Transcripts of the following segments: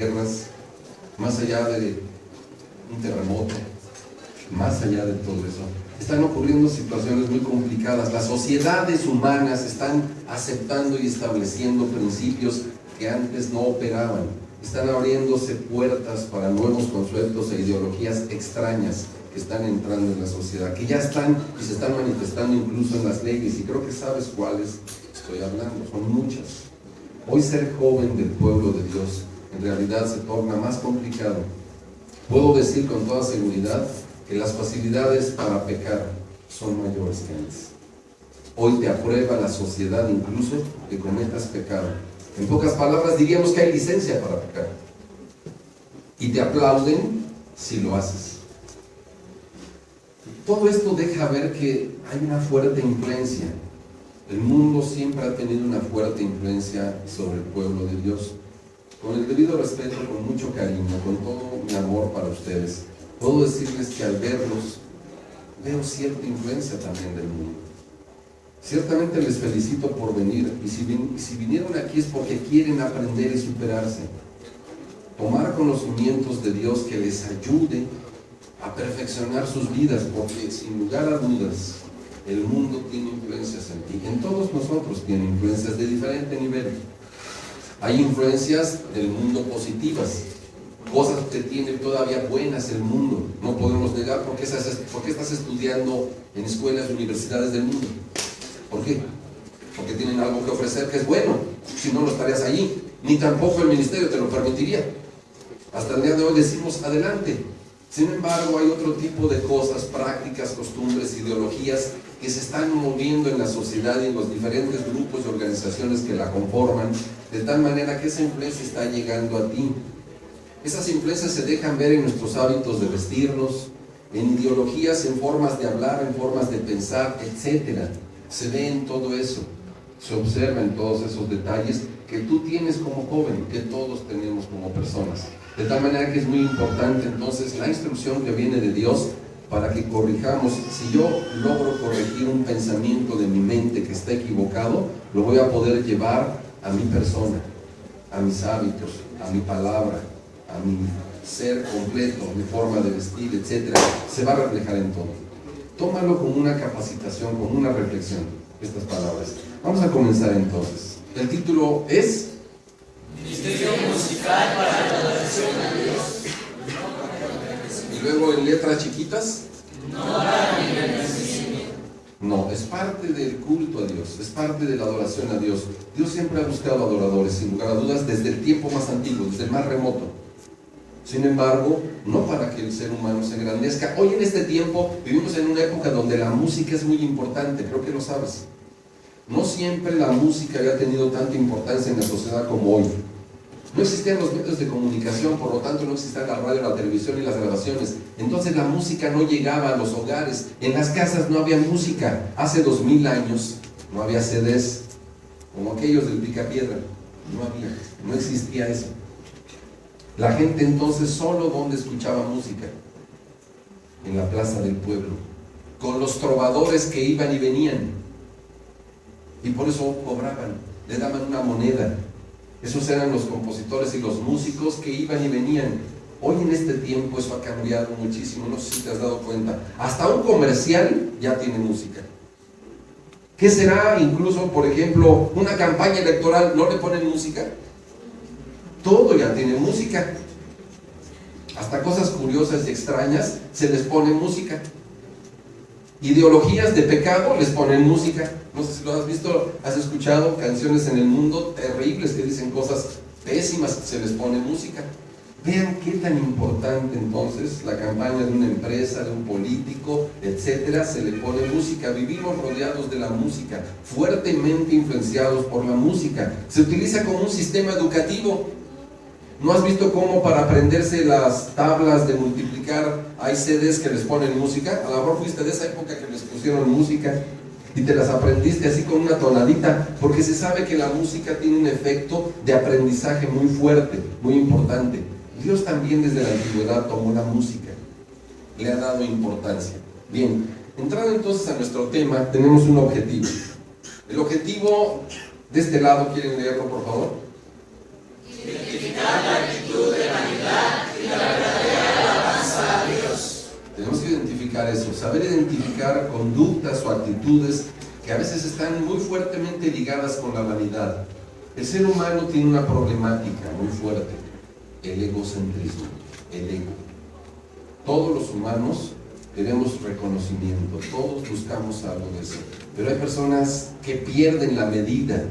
guerras, más allá de un terremoto, más allá de todo eso, están ocurriendo situaciones muy complicadas. Las sociedades humanas están aceptando y estableciendo principios que antes no operaban. Están abriéndose puertas para nuevos conceptos e ideologías extrañas que están entrando en la sociedad, que ya están y se están manifestando incluso en las leyes, y creo que sabes cuáles estoy hablando, son muchas. Hoy ser joven del pueblo de Dios en realidad se torna más complicado. Puedo decir con toda seguridad que las facilidades para pecar son mayores que antes. Hoy te aprueba la sociedad incluso que cometas pecado. En pocas palabras diríamos que hay licencia para pecar. Y te aplauden si lo haces. Todo esto deja ver que hay una fuerte influencia. El mundo siempre ha tenido una fuerte influencia sobre el pueblo de Dios. Con el debido respeto, con mucho cariño, con todo mi amor para ustedes, puedo decirles que al verlos, veo cierta influencia también del mundo. Ciertamente les felicito por venir, y si vinieron aquí es porque quieren aprender y superarse. Tomar conocimientos de Dios que les ayude a perfeccionar sus vidas, porque sin lugar a dudas, el mundo tiene influencias en ti. En todos nosotros tiene influencias de diferente nivel. Hay influencias del mundo positivas, cosas que tiene todavía buenas el mundo. No podemos negar porque estás estudiando en escuelas y universidades del mundo. ¿Por qué? Porque tienen algo que ofrecer que es bueno. Si no, no estarías allí. Ni tampoco el ministerio te lo permitiría. Hasta el día de hoy decimos adelante. Sin embargo, hay otro tipo de cosas, prácticas, costumbres, ideologías que se están moviendo en la sociedad y en los diferentes grupos y organizaciones que la conforman, de tal manera que esa influencia está llegando a ti. Esas influencias se dejan ver en nuestros hábitos de vestirnos, en ideologías, en formas de hablar, en formas de pensar, etc. Se ve en todo eso, se observa en todos esos detalles que tú tienes como joven, que todos tenemos como personas. De tal manera que es muy importante entonces la instrucción que viene de Dios para que corrijamos. Si yo logro corregir un pensamiento de mi mente que está equivocado, lo voy a poder llevar a mi persona, a mis hábitos, a mi palabra, a mi ser completo, mi forma de vestir, etc. Se va a reflejar en todo. Tómalo como una capacitación, como una reflexión, estas palabras. Vamos a comenzar entonces. El título es Ministerio musical para la adoración a Dios. Y luego en letras chiquitas, No para mi beneficio. no, es parte del culto a Dios, es parte de la adoración a Dios. Dios siempre ha buscado adoradores, sin lugar a dudas, desde el tiempo más antiguo, desde el más remoto. Sin embargo, no para que el ser humano se engrandezca. Hoy en este tiempo vivimos en una época donde la música es muy importante, creo que lo sabes. No siempre la música había tenido tanta importancia en la sociedad como hoy. No existían los medios de comunicación, por lo tanto no existía la radio, la televisión y las grabaciones. Entonces la música no llegaba a los hogares. En las casas no había música. Hace 2000 años no había CDs, como aquellos del Picapiedra. No había, no existía eso. La gente entonces solo donde escuchaba música, en la plaza del pueblo, con los trovadores que iban y venían, y por eso cobraban, le daban una moneda. Esos eran los compositores y los músicos que iban y venían. Hoy en este tiempo eso ha cambiado muchísimo, no sé si te has dado cuenta. Hasta un comercial ya tiene música. ¿Qué será incluso, por ejemplo, una campaña electoral? ¿No le ponen música? Todo ya tiene música. Hasta cosas curiosas y extrañas se les pone música. Ideologías de pecado les ponen música. No sé si lo has visto, has escuchado canciones en el mundo terribles que dicen cosas pésimas, se les pone música. Vean qué tan importante entonces la campaña de una empresa, de un político, etcétera, se le pone música. Vivimos rodeados de la música, fuertemente influenciados por la música. Se utiliza como un sistema educativo. ¿No has visto cómo para aprenderse las tablas de multiplicar hay CDs que les ponen música? A lo mejor fuiste de esa época que les pusieron música y te las aprendiste así con una tonadita, porque se sabe que la música tiene un efecto de aprendizaje muy fuerte, muy importante. Dios también desde la antigüedad tomó la música, le ha dado importancia. Bien, entrando entonces a nuestro tema, tenemos un objetivo. El objetivo de este lado, ¿quieren leerlo por favor? Identificar la actitud de saber identificar conductas o actitudes que a veces están muy fuertemente ligadas con la vanidad. El ser humano tiene una problemática muy fuerte, el egocentrismo, el ego. Todos los humanos queremos reconocimiento, todos buscamos algo de eso, pero hay personas que pierden la medida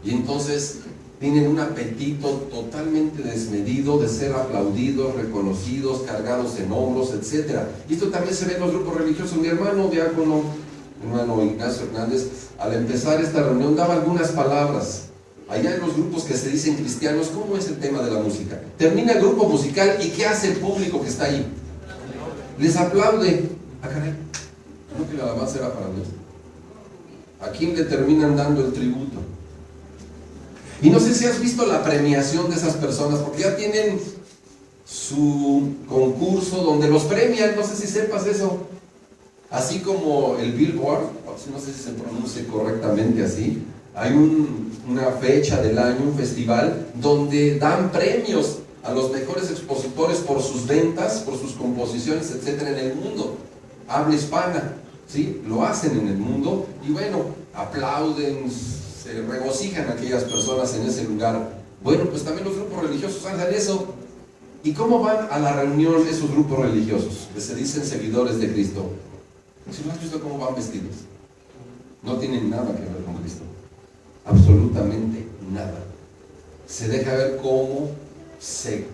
y entonces tienen un apetito totalmente desmedido de ser aplaudidos, reconocidos, cargados en hombros, etc. Y esto también se ve en los grupos religiosos. Mi hermano diácono, hermano Ignacio Hernández, al empezar esta reunión daba algunas palabras. Allá en los grupos que se dicen cristianos, ¿cómo es el tema de la música? Termina el grupo musical y ¿qué hace el público que está ahí? Les aplaude. Ah, caray, no, que la alabanza era para Dios. ¿A quién le terminan dando el tributo? Y no sé si has visto la premiación de esas personas, porque ya tienen su concurso donde los premian, no sé si sepas eso. Así como el Billboard, no sé si se pronuncia correctamente así, hay una fecha del año, un festival, donde dan premios a los mejores expositores por sus ventas, por sus composiciones, etcétera, en el mundo. Habla hispana, ¿sí? Lo hacen en el mundo y bueno, aplauden, se regocijan aquellas personas en ese lugar. Bueno, pues también los grupos religiosos hacen eso. ¿Y cómo van a la reunión esos grupos religiosos que se dicen seguidores de Cristo? Si no has visto cómo van vestidos, no tienen nada que ver con Cristo, absolutamente nada. Se deja ver cómo se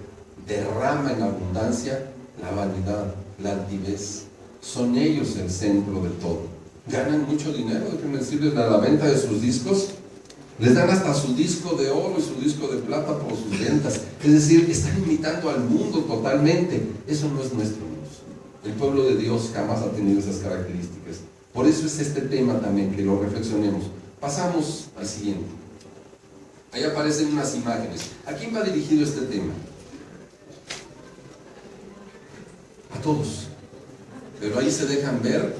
derrama en abundancia la vanidad, la altivez. Son ellos el centro de todo. Ganan mucho dinero, déjenme decirles, a la venta de sus discos. Les dan hasta su disco de oro y su disco de plata por sus ventas. Es decir, están imitando al mundo totalmente. Eso no es nuestro Dios. El pueblo de Dios jamás ha tenido esas características. Por eso es este tema también, que lo reflexionemos. Pasamos al siguiente. Ahí aparecen unas imágenes. ¿A quién va dirigido este tema? A todos. Pero ahí se dejan ver,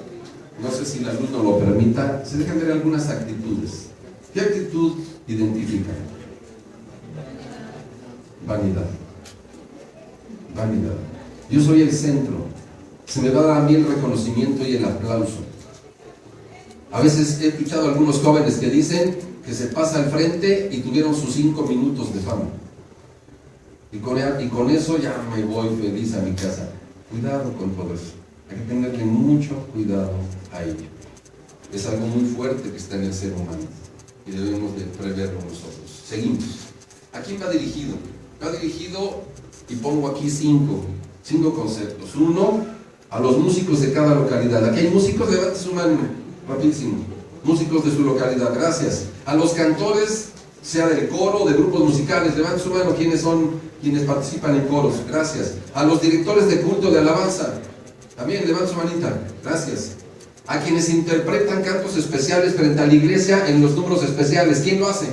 no sé si la luz nos lo permita, se dejan ver algunas actitudes. ¿Qué actitud identifican? Vanidad. Vanidad. Yo soy el centro. Se me va a dar a mí el reconocimiento y el aplauso. A veces he escuchado a algunos jóvenes que dicen que se pasa al frente y tuvieron sus 5 minutos de fama. Y con eso ya me voy feliz a mi casa. Cuidado con todo eso. Hay que tenerle mucho cuidado a ello. Es algo muy fuerte que está en el ser humano y debemos de preverlo nosotros. Seguimos. ¿A quién va dirigido? Va dirigido, y pongo aquí 5 conceptos. 1, a los músicos de cada localidad. Aquí hay músicos, levante su mano, rapidísimo. Músicos de su localidad, gracias. A los cantores, sea del coro, de grupos musicales, levante su mano, ¿quiénes son quienes participan en coros? Gracias. A los directores de culto de alabanza, también levante su manita, gracias. A quienes interpretan cantos especiales frente a la iglesia en los números especiales, ¿quién lo hace?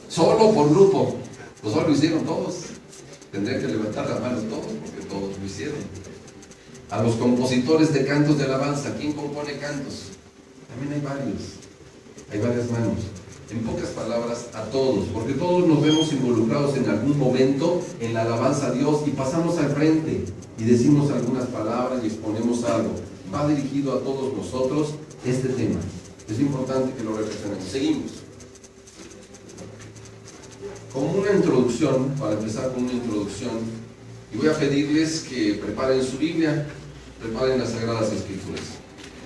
Solo por grupo. Pues solo lo hicieron todos. Tendrían que levantar las manos todos, porque todos lo hicieron. A los compositores de cantos de alabanza, ¿quién compone cantos? También hay varias manos. En pocas palabras, a todos, porque todos nos vemos involucrados en algún momento en la alabanza a Dios y pasamos al frente y decimos algunas palabras y exponemos algo. Va dirigido a todos nosotros este tema. Es importante que lo reflexionemos. Seguimos. Como una introducción, para empezar con una introducción, y voy a pedirles que preparen su Biblia, preparen las Sagradas Escrituras.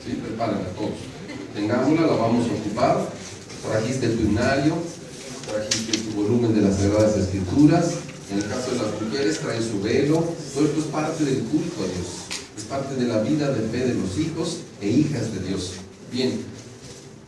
¿Sí? Prepárenla todos. Tengámosla, la vamos a ocupar. Trajiste tu himnario, trajiste tu volumen de las Sagradas Escrituras. En el caso de las mujeres, traen su velo. Todo esto es parte del culto a Dios. Es parte de la vida de fe de los hijos e hijas de Dios. Bien,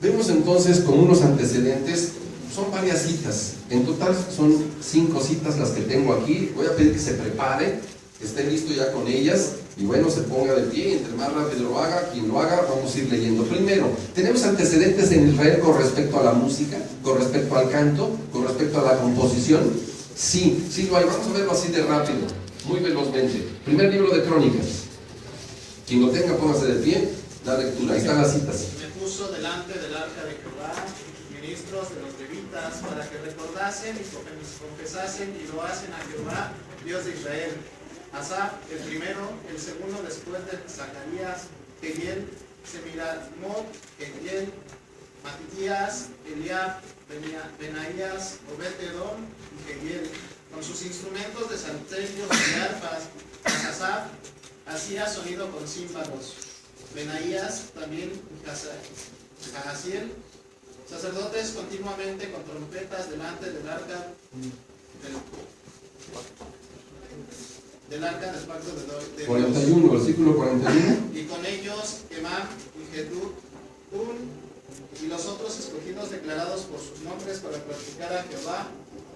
vemos entonces con unos antecedentes, son varias citas. En total son 5 citas las que tengo aquí. Voy a pedir que se prepare, que esté listo ya con ellas. Y bueno, se ponga de pie, entre más rápido lo haga, quien lo haga, vamos a ir leyendo. Primero, ¿tenemos antecedentes en Israel con respecto a la música, con respecto al canto, con respecto a la composición? Sí, sí lo hay. Vamos a verlo así de rápido, muy velozmente. Primer libro de Crónicas. Quien lo tenga, póngase de pie, la lectura. Ahí están las citas. Me puso delante del arca de Jehová ministros de los levitas para que recordasen y confesasen y lo hacen a Jehová, Dios de Israel. Asaf, el primero, el segundo después de Zacarías, Jehiel, Semiramot, Jehiel, Matías, Eliab, Benaías, Obed-Edom y Jehiel, con sus instrumentos de salterio y arpas. Asaf hacía sonido con címbalos. Benaías también y Jahaziel, sacerdotes continuamente con trompetas delante del arca del pacto de Dios. 41, versículo 41. Y con ellos Emam y Jedutun y los otros escogidos declarados por sus nombres para practicar a Jehová,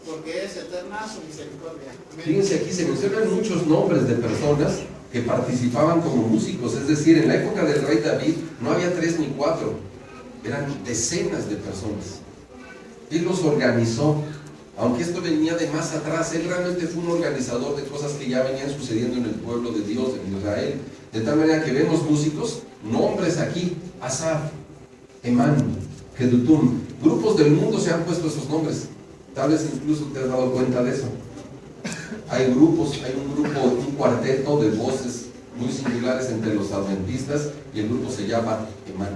porque es eterna su misericordia. Amén. Fíjense, aquí se mencionan muchos nombres de personas que participaban como músicos, es decir, en la época del rey David no había 3 ni 4, eran decenas de personas. Él los organizó, aunque esto venía de más atrás, él realmente fue un organizador de cosas que ya venían sucediendo en el pueblo de Dios, en Israel, de tal manera que vemos músicos, nombres aquí, Asaf, Emán, Jedutum, grupos del mundo se han puesto esos nombres, tal vez incluso te has dado cuenta de eso. Hay grupos, hay un cuarteto de voces muy singulares entre los adventistas y el grupo se llama Emán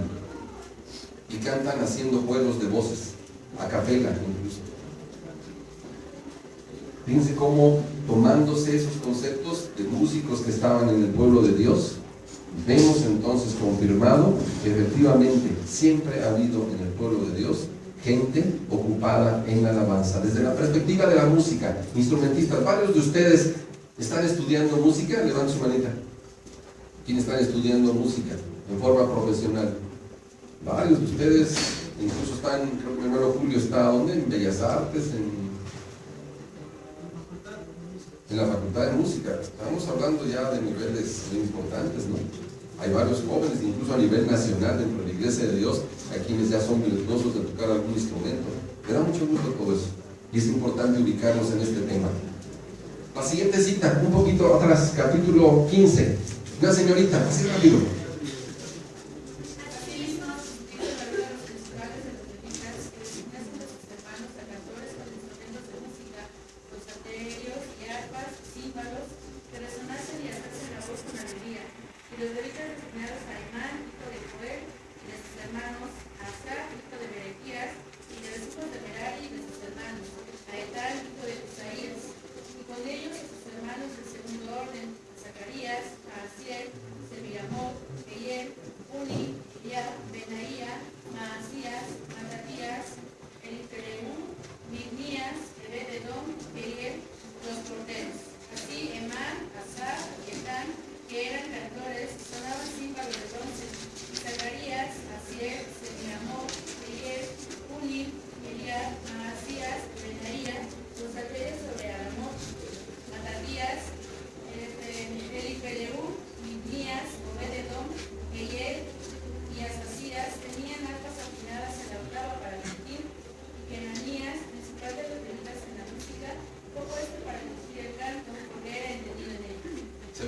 y cantan haciendo juegos de voces, a capela incluso. Fíjense cómo tomándose esos conceptos de músicos que estaban en el pueblo de Dios, vemos entonces confirmado que efectivamente siempre ha habido en el pueblo de Dios gente ocupada en la alabanza. Desde la perspectiva de la música, instrumentistas, varios de ustedes están estudiando música, levanten su manita. ¿Quiénes están estudiando música en forma profesional? Varios de ustedes, incluso están, creo que mi hermano Julio está, ¿dónde? En Bellas Artes, en la Facultad de Música. Estamos hablando ya de niveles muy importantes, ¿no? Hay varios jóvenes, incluso a nivel nacional dentro de la Iglesia de Dios, a quienes ya son virtuosos de tocar algún instrumento. Me da mucho gusto todo eso, y es importante ubicarnos en este tema. La siguiente cita, un poquito atrás, capítulo 15. Una señorita, así rápido.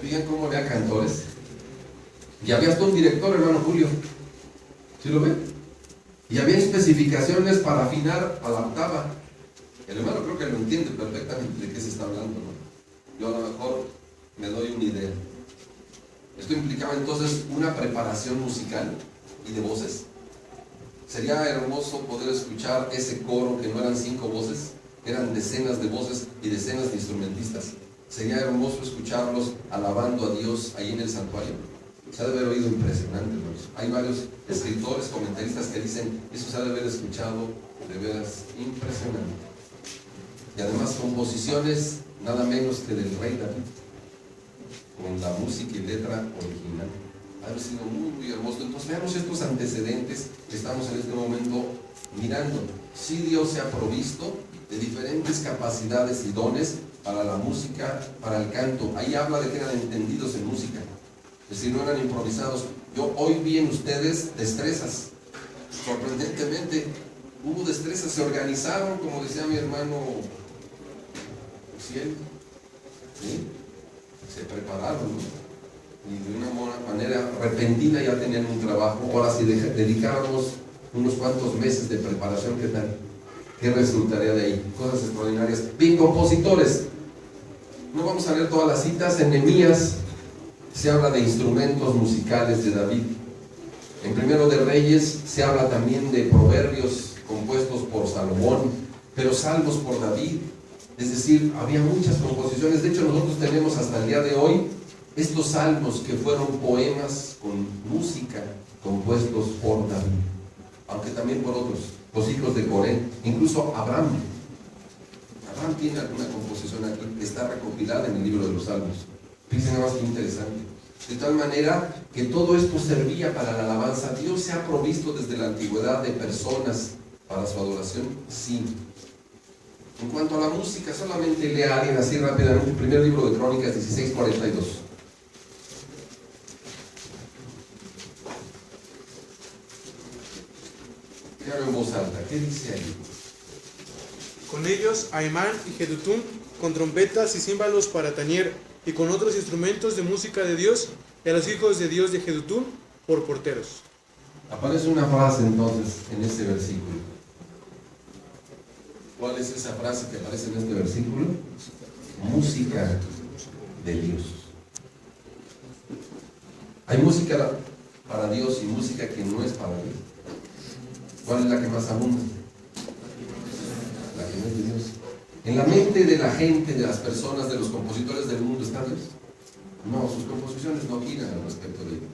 Fíjense cómo había cantores y había hasta un director, hermano Julio, ¿sí lo ven? Y había especificaciones para afinar a la octava. El hermano creo que lo entiende perfectamente de qué se está hablando, ¿no? Yo a lo mejor me doy una idea. Esto implicaba entonces una preparación musical y de voces. Sería hermoso poder escuchar ese coro que no eran 5 voces, eran decenas de voces y decenas de instrumentistas. Sería hermoso escucharlos alabando a Dios ahí en el santuario. Se ha de haber oído impresionante, hermanos. Hay varios escritores, comentaristas que dicen, eso se ha de haber escuchado de veras impresionante. Y además composiciones nada menos que del rey David, con la música y letra original. Ha de haber sido muy, muy hermoso. Entonces veamos estos antecedentes que estamos en este momento mirando. Sí, Dios se ha provisto de diferentes capacidades y dones para la música, para el canto. Ahí habla de que eran entendidos en música, es decir, no eran improvisados. Yo hoy vi en ustedes destrezas, sorprendentemente hubo destrezas, se organizaron, como decía mi hermano Ciel, ¿sí? Se prepararon, ¿no? Y de una manera repentina ya tenían un trabajo. Ahora si dedicáramos unos cuantos meses de preparación, ¿qué tal? ¿Qué resultaría de ahí? Cosas extraordinarias. Bien, compositores. No vamos a leer todas las citas. En Nehemías se habla de instrumentos musicales de David. En Primero de Reyes se habla también de proverbios compuestos por Salomón, pero salmos por David. Es decir, había muchas composiciones. De hecho, nosotros tenemos hasta el día de hoy estos salmos que fueron poemas con música compuestos por David, aunque también por otros, los hijos de Coré, incluso Abraham. Abraham tiene alguna composición aquí, está recopilada en el libro de los Salmos. Fíjense nada más que interesante. De tal manera que todo esto servía para la alabanza. ¿Dios se ha provisto desde la antigüedad de personas para su adoración? Sí. En cuanto a la música, solamente lea a alguien así rápidamente el primer libro de Crónicas 16:42. Léalo en voz alta. ¿Qué dice ahí? Con ellos Aimán y Jedutún, con trompetas y címbalos para tañer, y con otros instrumentos de música de Dios, y a los hijos de Dios de Jedutún por porteros. Aparece una frase entonces en este versículo. ¿Cuál es esa frase que aparece en este versículo? Música de Dios. Hay música para Dios y música que no es para Dios. ¿Cuál es la que más abunda? La que no es de Dios. En la mente de la gente, de las personas, de los compositores del mundo, ¿está Dios? No, sus composiciones no giran al respecto de ello.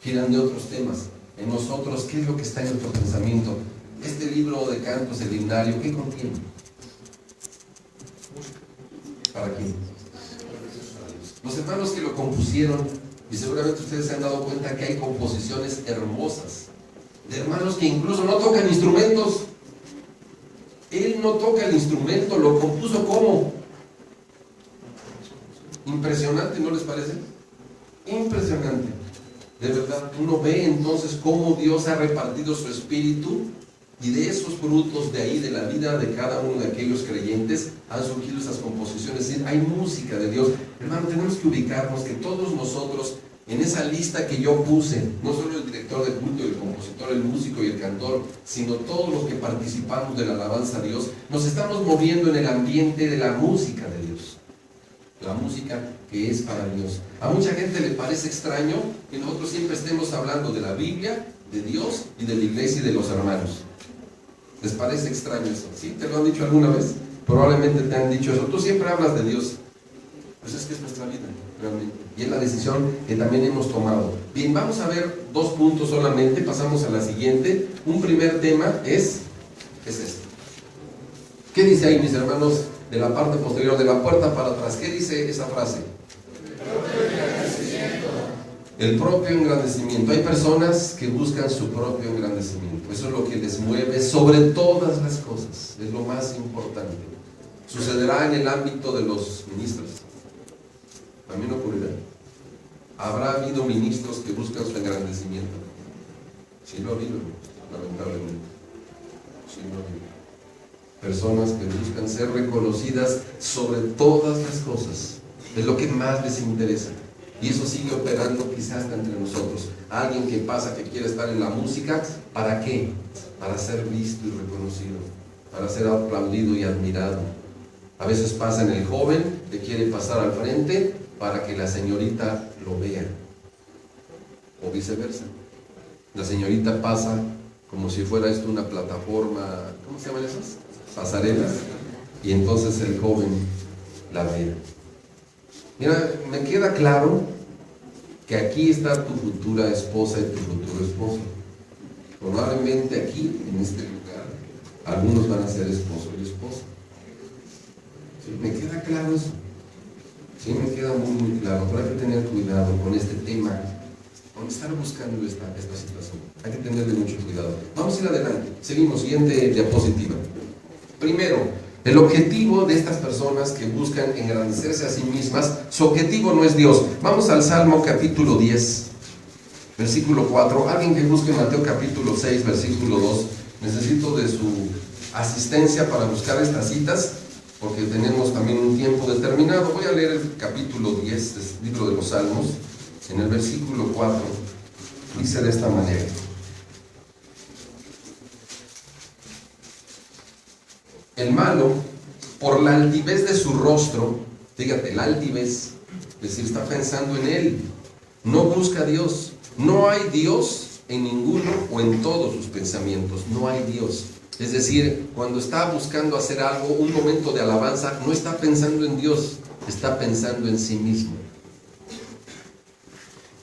Giran de otros temas. En nosotros, ¿qué es lo que está en nuestro pensamiento? Este libro de cantos, el himnario, ¿qué contiene? ¿Para quién? Los hermanos que lo compusieron, y seguramente ustedes se han dado cuenta que hay composiciones hermosas, de hermanos que incluso no tocan instrumentos. Él no toca el instrumento, lo compuso ¿cómo? Impresionante, ¿no les parece? Impresionante. De verdad, uno ve entonces cómo Dios ha repartido su espíritu, y de esos frutos de ahí, de la vida de cada uno de aquellos creyentes, han surgido esas composiciones. Es decir, hay música de Dios. Hermano, tenemos que ubicarnos que todos nosotros, en esa lista que yo puse, no solo el director de culto, el compositor, el músico y el cantor, sino todos los que participamos de la alabanza a Dios, nos estamos moviendo en el ambiente de la música de Dios. La música que es para Dios. A mucha gente le parece extraño que nosotros siempre estemos hablando de la Biblia, de Dios y de la iglesia y de los hermanos. ¿Les parece extraño eso? ¿Sí? ¿Te lo han dicho alguna vez? Probablemente te han dicho eso. Tú siempre hablas de Dios. Pues es que es nuestra vida, realmente. Y es la decisión que también hemos tomado. Bien, vamos a ver 2 puntos solamente. Pasamos a la siguiente. Un primer tema es este. ¿Qué dice ahí, mis hermanos, de la parte posterior, de la puerta para atrás? ¿Qué dice esa frase? El propio engrandecimiento. Hay personas que buscan su propio engrandecimiento. Eso es lo que les mueve sobre todas las cosas. Es lo más importante. Sucederá en el ámbito de los ministros. También ocurrirá. Habrá habido ministros que buscan su engrandecimiento. Sí lo ha habido, lamentablemente. Sí lo ha habido. Personas que buscan ser reconocidas sobre todas las cosas. Es lo que más les interesa. Y eso sigue operando quizás hasta entre nosotros. Alguien que pasa, que quiere estar en la música, ¿para qué? Para ser visto y reconocido, para ser aplaudido y admirado. A veces pasa en el joven que quiere pasar al frente para que la señorita lo vea, o viceversa. La señorita pasa como si fuera esto una plataforma, ¿cómo se llaman esas? Pasarelas, y entonces el joven la ve. Mira, me queda claro que aquí está tu futura esposa y tu futuro esposo. Probablemente aquí, en este lugar, algunos van a ser esposo y esposa. ¿Sí? Me queda claro eso. Sí, me queda muy claro. Pero hay que tener cuidado con este tema, con estar buscando esta situación. Hay que tenerle mucho cuidado. Vamos a ir adelante. Seguimos, siguiente diapositiva. Primero, el objetivo de estas personas que buscan engrandecerse a sí mismas, su objetivo no es Dios. Vamos al Salmo capítulo 10, versículo 4. Alguien que busque Mateo capítulo 6, versículo 2. Necesito de su asistencia para buscar estas citas, porque tenemos también un tiempo determinado. Voy a leer el capítulo 10 del libro de los Salmos, en el versículo 4. Dice de esta manera: el malo, por la altivez de su rostro, Fíjate, la altivez, es decir, está pensando en él, no busca a Dios. No hay Dios en ninguno o en todos sus pensamientos, no hay Dios. Es decir, cuando está buscando hacer algo, un momento de alabanza, no está pensando en Dios, está pensando en sí mismo.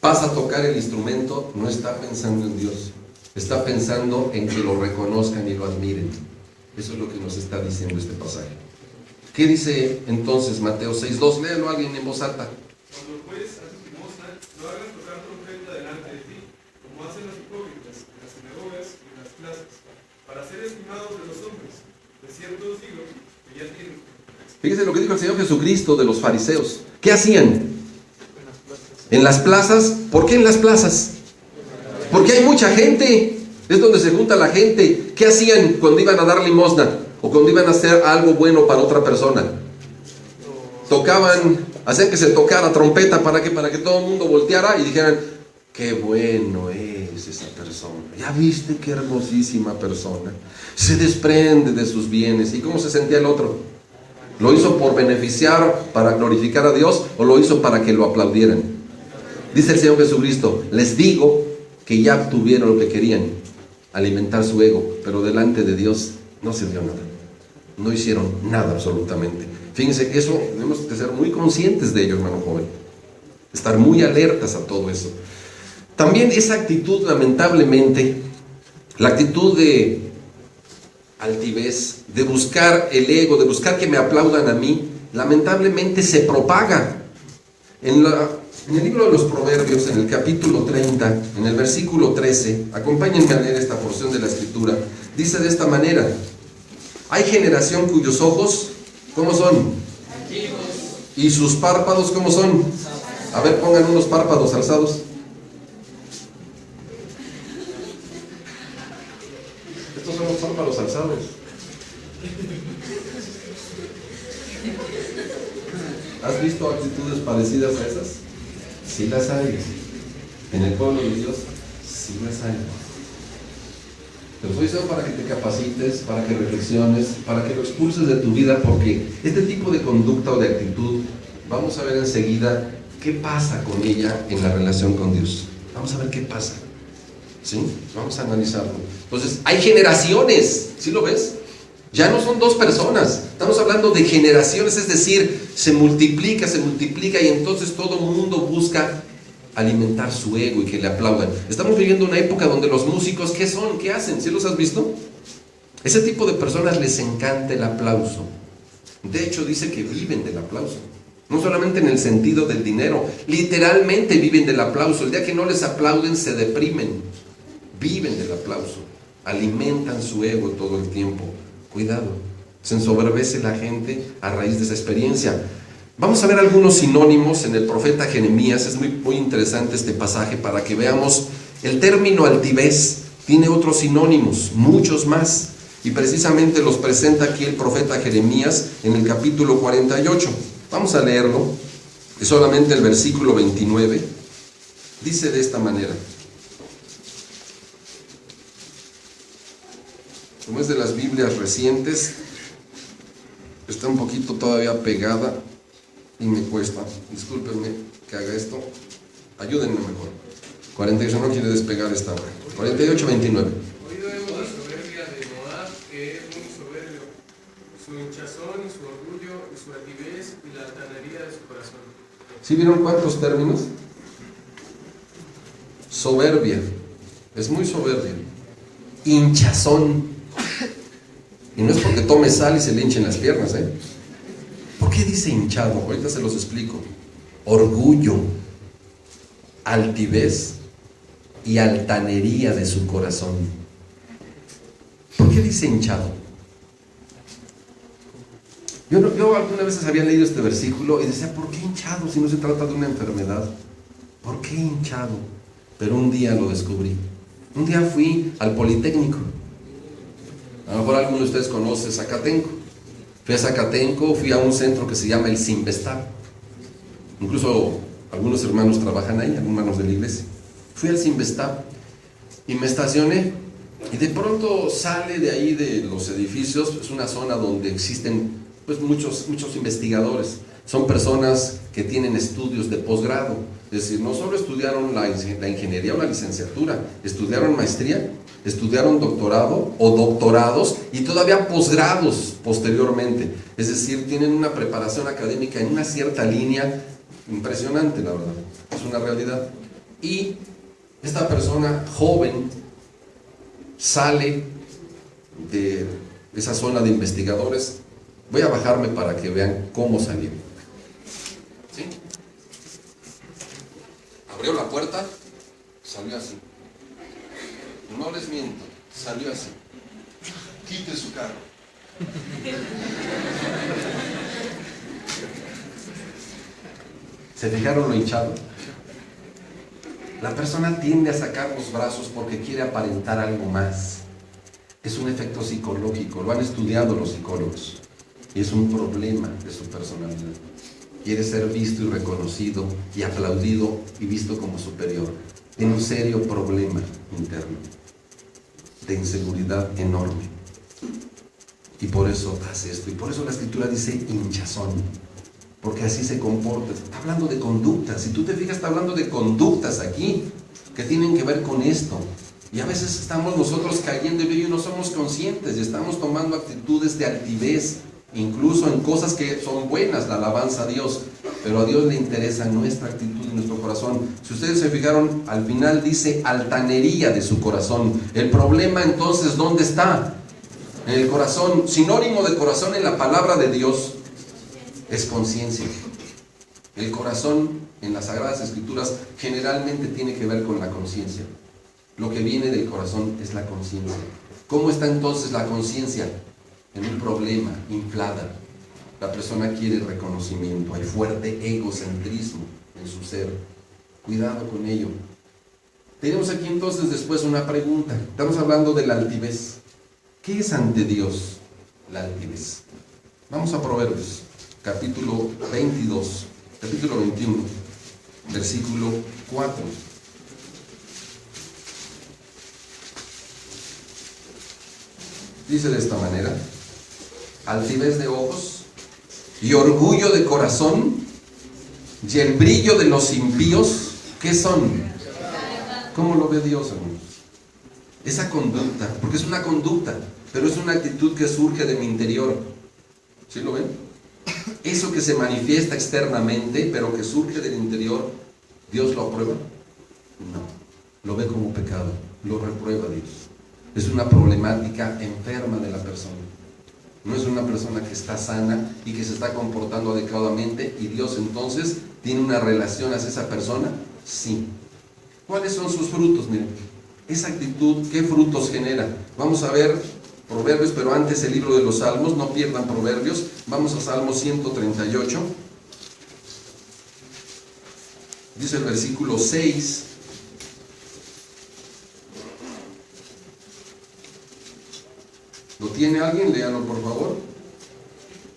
Pasa a tocar el instrumento, no está pensando en Dios, está pensando en que lo reconozcan y lo admiren. Eso es lo que nos está diciendo este pasaje. ¿Qué dice entonces Mateo 6:2? Léalo a alguien en voz alta. Cuando pues haces limosna, no hagas tocar trompeta delante de ti, como hacen los hipócritas en las sinagogas y en las plazas, para ser estimados de los hombres. De cierto os digo que ya tienen. Fíjese lo que dijo el Señor Jesucristo de los fariseos. ¿Qué hacían? En las plazas. ¿Por qué en las plazas? Porque hay mucha gente. Es donde se junta la gente. ¿Qué hacían cuando iban a dar limosna? O cuando iban a hacer algo bueno para otra persona. Tocaban, hacían que se tocara trompeta para que todo el mundo volteara y dijeran: qué bueno es esa persona. ¿Ya viste qué hermosísima persona? Se desprende de sus bienes. ¿Y cómo se sentía el otro? ¿Lo hizo por beneficiar, para glorificar a Dios, o lo hizo para que lo aplaudieran? Dice el Señor Jesucristo: les digo que ya obtuvieron lo que querían, alimentar su ego, pero delante de Dios no sirvió nada. No hicieron nada absolutamente. Fíjense que eso tenemos que ser muy conscientes de ello, hermano joven. Estar muy alertas a todo eso. También esa actitud, lamentablemente, la actitud de altivez, de buscar el ego, de buscar que me aplaudan a mí, lamentablemente se propaga. En el libro de los Proverbios, en el capítulo 30, en el versículo 13, acompáñenme a leer esta porción de la Escritura. Dice de esta manera: hay generación cuyos ojos, ¿cómo son? Y sus párpados, ¿cómo son? A ver, pongan unos párpados alzados. Estos son los párpados alzados. ¿Has visto actitudes parecidas a esas? Sí las hay. En el pueblo de Dios, sí las hay. Pero soy diciendo para que te capacites, para que reflexiones, para que lo expulses de tu vida, porque este tipo de conducta o de actitud, vamos a ver enseguida qué pasa con ella en la relación con Dios. Vamos a ver qué pasa. ¿Sí? Vamos a analizarlo. Entonces, hay generaciones, ¿sí lo ves? Ya no son dos personas, estamos hablando de generaciones, es decir, se multiplica y entonces todo el mundo busca alimentar su ego y que le aplaudan. Estamos viviendo una época donde los músicos, ¿qué son? ¿Qué hacen? ¿Sí los has visto? Ese tipo de personas les encanta el aplauso. De hecho, dice que viven del aplauso. No solamente en el sentido del dinero, literalmente viven del aplauso. El día que no les aplauden se deprimen. Viven del aplauso, alimentan su ego todo el tiempo. Cuidado, se ensoberbece la gente a raíz de esa experiencia. Vamos a ver algunos sinónimos en el profeta Jeremías. Es muy interesante este pasaje para que veamos. El término altivez tiene otros sinónimos, muchos más, y precisamente los presenta aquí el profeta Jeremías en el capítulo 48. Vamos a leerlo. Es solamente el versículo 29. Dice de esta manera: como es de las Biblias recientes, está un poquito todavía pegada y me cuesta. Discúlpenme que haga esto. Ayúdenme mejor. 48 no quiere despegar esta hora. 48, 29. Oído hemos la soberbia de Moab, que es muy soberbio, su hinchazón y su orgullo y su altivez y la altanería de su corazón. ¿Sí vieron cuántos términos? Soberbia. Es muy soberbia. Hinchazón. Y no es porque tome sal y se le hinchen las piernas, ¿eh? ¿Por qué dice hinchado? Ahorita se los explico. Orgullo, altivez y altanería de su corazón. ¿Por qué dice hinchado? Yo algunas veces había leído este versículo y decía: ¿por qué hinchado si no se trata de una enfermedad? ¿Por qué hinchado? Pero un día lo descubrí. Un día fui al Politécnico. A lo mejor alguno de ustedes conoce Zacatenco. Fui a Zacatenco, fui a un centro que se llama el Sinvestab. Incluso algunos hermanos trabajan ahí, hermanos de la iglesia. Fui al Sinvestab y me estacioné. Y de pronto sale de ahí de los edificios. Es una zona donde existen pues muchos investigadores. son personas que tienen estudios de posgrado. Es decir, no solo estudiaron la ingeniería o la licenciatura, estudiaron maestría, estudiaron doctorado o doctorados y todavía posgrados posteriormente. Es decir, tienen una preparación académica en una cierta línea impresionante, la verdad. Es una realidad. Y esta persona joven sale de esa zona de investigadores. Voy a bajarme para que vean cómo salió. ¿Sí? Abrió la puerta, salió así. No les miento, salió así. Quite su carro. ¿Se fijaron lo hinchado? La persona tiende a sacar los brazos porque quiere aparentar algo más. Es un efecto psicológico, lo han estudiado los psicólogos. Y es un problema de su personalidad. Quiere ser visto y reconocido y aplaudido y visto como superior. Tiene un serio problema interno de inseguridad enorme. Y por eso hace esto. Y por eso la Escritura dice hinchazón. Porque así se comporta. Está hablando de conductas. Si tú te fijas, está hablando de conductas aquí que tienen que ver con esto. Y a veces estamos nosotros cayendo en ello y no somos conscientes. Y estamos tomando actitudes de altivez, incluso en cosas que son buenas, la alabanza a Dios. Pero a Dios le interesa nuestra actitud y nuestro corazón. Si ustedes se fijaron, al final dice altanería de su corazón. El problema entonces, ¿dónde está? En el corazón. Sinónimo de corazón en la palabra de Dios es conciencia. El corazón en las Sagradas Escrituras generalmente tiene que ver con la conciencia. Lo que viene del corazón es la conciencia. ¿Cómo está entonces la conciencia? En un problema, inflada. La persona quiere reconocimiento, hay fuerte egocentrismo en su ser. Cuidado con ello. Tenemos aquí entonces después una pregunta. Estamos hablando de la altivez. ¿Qué es ante Dios la altivez? Vamos a Proverbios, capítulo 22, capítulo 21, versículo 4. Dice de esta manera: altivez de ojos y orgullo de corazón y el brillo de los impíos, ¿qué son? ¿Cómo lo ve Dios, hermanos? Esa conducta, porque es una conducta, pero es una actitud que surge de mi interior. ¿Sí lo ven? Eso que se manifiesta externamente, pero que surge del interior, ¿Dios lo aprueba? No, lo ve como pecado, lo reprueba Dios. Es una problemática enferma de la persona. No es una persona que está sana y que se está comportando adecuadamente, y Dios entonces tiene una relación hacia esa persona. Sí. ¿Cuáles son sus frutos? Miren, esa actitud, ¿qué frutos genera? Vamos a ver Proverbios, pero antes el libro de los Salmos. No pierdan Proverbios. Vamos a Salmo 138. Dice el versículo 6. ¿Lo tiene alguien? Léalo, por favor.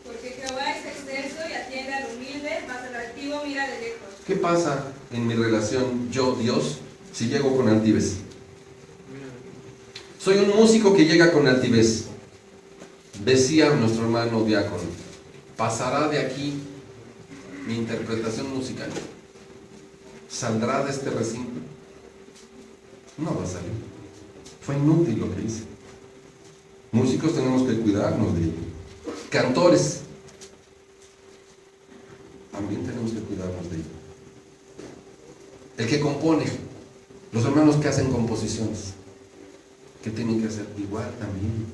Porque Jehová es excelso y atiende al humilde, mas al altivo mira de lejos. ¿Qué pasa en mi relación yo-Dios si llego con altivez? Soy un músico que llega con altivez. Decía nuestro hermano diácono: ¿pasará de aquí mi interpretación musical? ¿Saldrá de este recinto? No va a salir. Fue inútil lo que hice. Músicos tenemos que cuidarnos de ello. Cantores también tenemos que cuidarnos de ello. El que compone, los hermanos que hacen composiciones, ¿qué tienen que hacer? Igual también.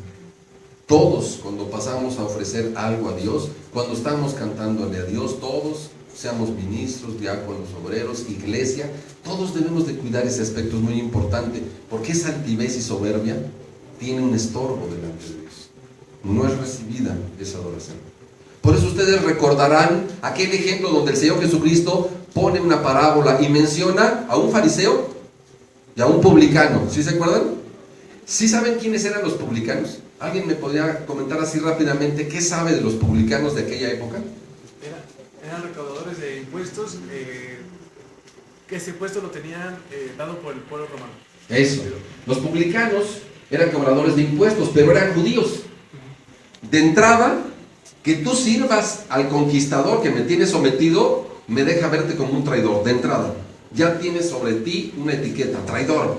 Todos, cuando pasamos a ofrecer algo a Dios, cuando estamos cantándole a Dios, todos, seamos ministros, diáconos, obreros, iglesia, todos debemos de cuidar ese aspecto. Es muy importante, porque esa altivez y soberbia tiene un estorbo delante de Dios. No es recibida esa adoración. Por eso ustedes recordarán aquel ejemplo donde el Señor Jesucristo pone una parábola y menciona a un fariseo y a un publicano. ¿Sí se acuerdan? ¿Sí saben quiénes eran los publicanos? ¿Alguien me podría comentar así rápidamente qué sabe de los publicanos de aquella época? Eran recaudadores de impuestos, que ese puesto lo tenían dado por el pueblo romano. Eso. Los publicanos eran cobradores de impuestos, pero eran judíos. De entrada, Que tú sirvas al conquistador que me tiene sometido, me deja verte como un traidor de entrada. Ya tienes sobre ti una etiqueta, traidor.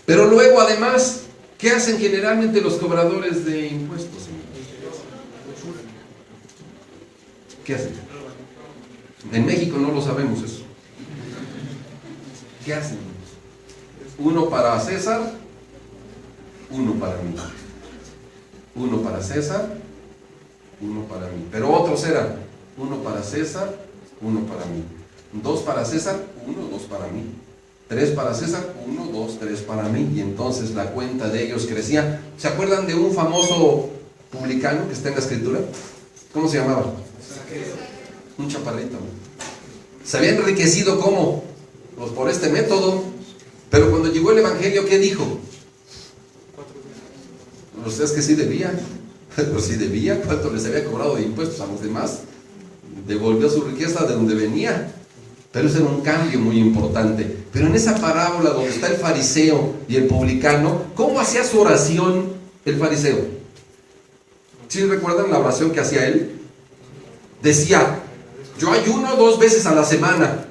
Pero luego además, ¿qué hacen generalmente los cobradores de impuestos? ¿Qué hacen? En México no lo sabemos eso. ¿Qué hacen? Uno para César, uno para mí. Uno para César, uno para mí. Pero otros eran uno para César, uno para mí. 2 para César, 1, 2 para mí. 3 para César, 1, 2, 3 para mí. Y entonces la cuenta de ellos crecía. ¿Se acuerdan de un famoso publicano que está en la escritura? ¿Cómo se llamaba? Un chaparrito. Se había enriquecido, ¿cómo? Pues por este método. Pero cuando llegó el evangelio, ¿qué dijo? Pues es que sí debía. Pues sí debía. ¿Cuánto les había cobrado de impuestos a los demás? Devolvió su riqueza de donde venía. Pero ese era un cambio muy importante. Pero en esa parábola donde está el fariseo y el publicano, ¿cómo hacía su oración el fariseo? ¿Sí recuerdan la oración que hacía él? Decía: yo ayuno 2 veces a la semana.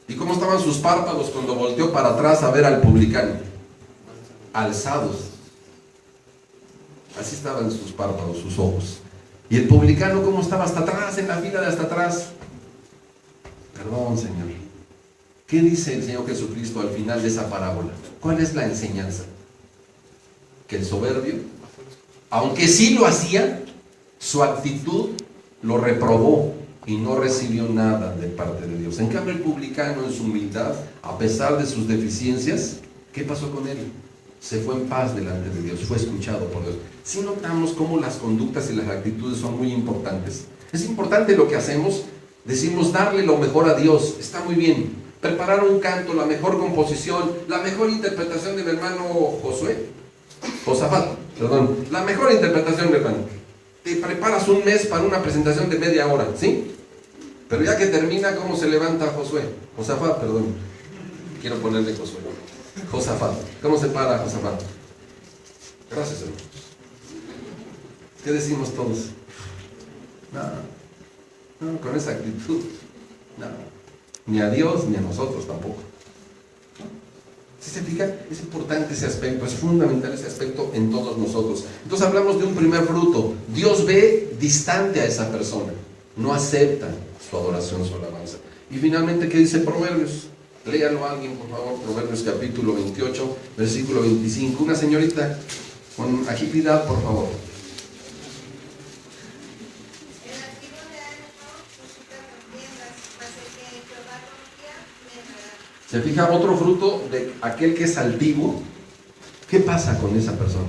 ¿Y cómo estaban sus párpados cuando volteó para atrás a ver al publicano? Alzados. Así estaban sus párpados, sus ojos. ¿Y el publicano cómo estaba? Hasta atrás, en la fila de hasta atrás. Perdón, Señor. ¿Qué dice el Señor Jesucristo al final de esa parábola? ¿Cuál es la enseñanza? Que el soberbio, aunque sí lo hacía, su actitud lo reprobó y no recibió nada de parte de Dios. En cambio, el publicano, en su humildad, a pesar de sus deficiencias, ¿qué pasó con él? Se fue en paz delante de Dios, fue escuchado por Dios. Si notamos cómo las conductas y las actitudes son muy importantes. Es importante lo que hacemos. Decimos darle lo mejor a Dios, está muy bien. Preparar un canto, la mejor composición, la mejor interpretación del hermano Josafat, perdón, la mejor interpretación del hermano. Te preparas un mes para una presentación de media hora, ¿sí? Pero ya que termina, ¿cómo se levanta Josafat, perdón. Quiero ponerle Josué. Josafat. ¿Cómo se para Josafat? Gracias, hermano. ¿Qué decimos todos? No, con esa actitud. No. Ni a Dios ni a nosotros tampoco. ¿Sí se fija? Es importante ese aspecto, es fundamental ese aspecto en todos nosotros. Entonces hablamos de un primer fruto. Dios ve distante a esa persona, no acepta su adoración, su alabanza. Y finalmente, ¿qué dice Proverbios? Léalo alguien, por favor. Proverbios capítulo 28, versículo 25. Una señorita con agilidad, por favor. ¿Se fija? Otro fruto de aquel que es altivo. ¿Qué pasa con esa persona?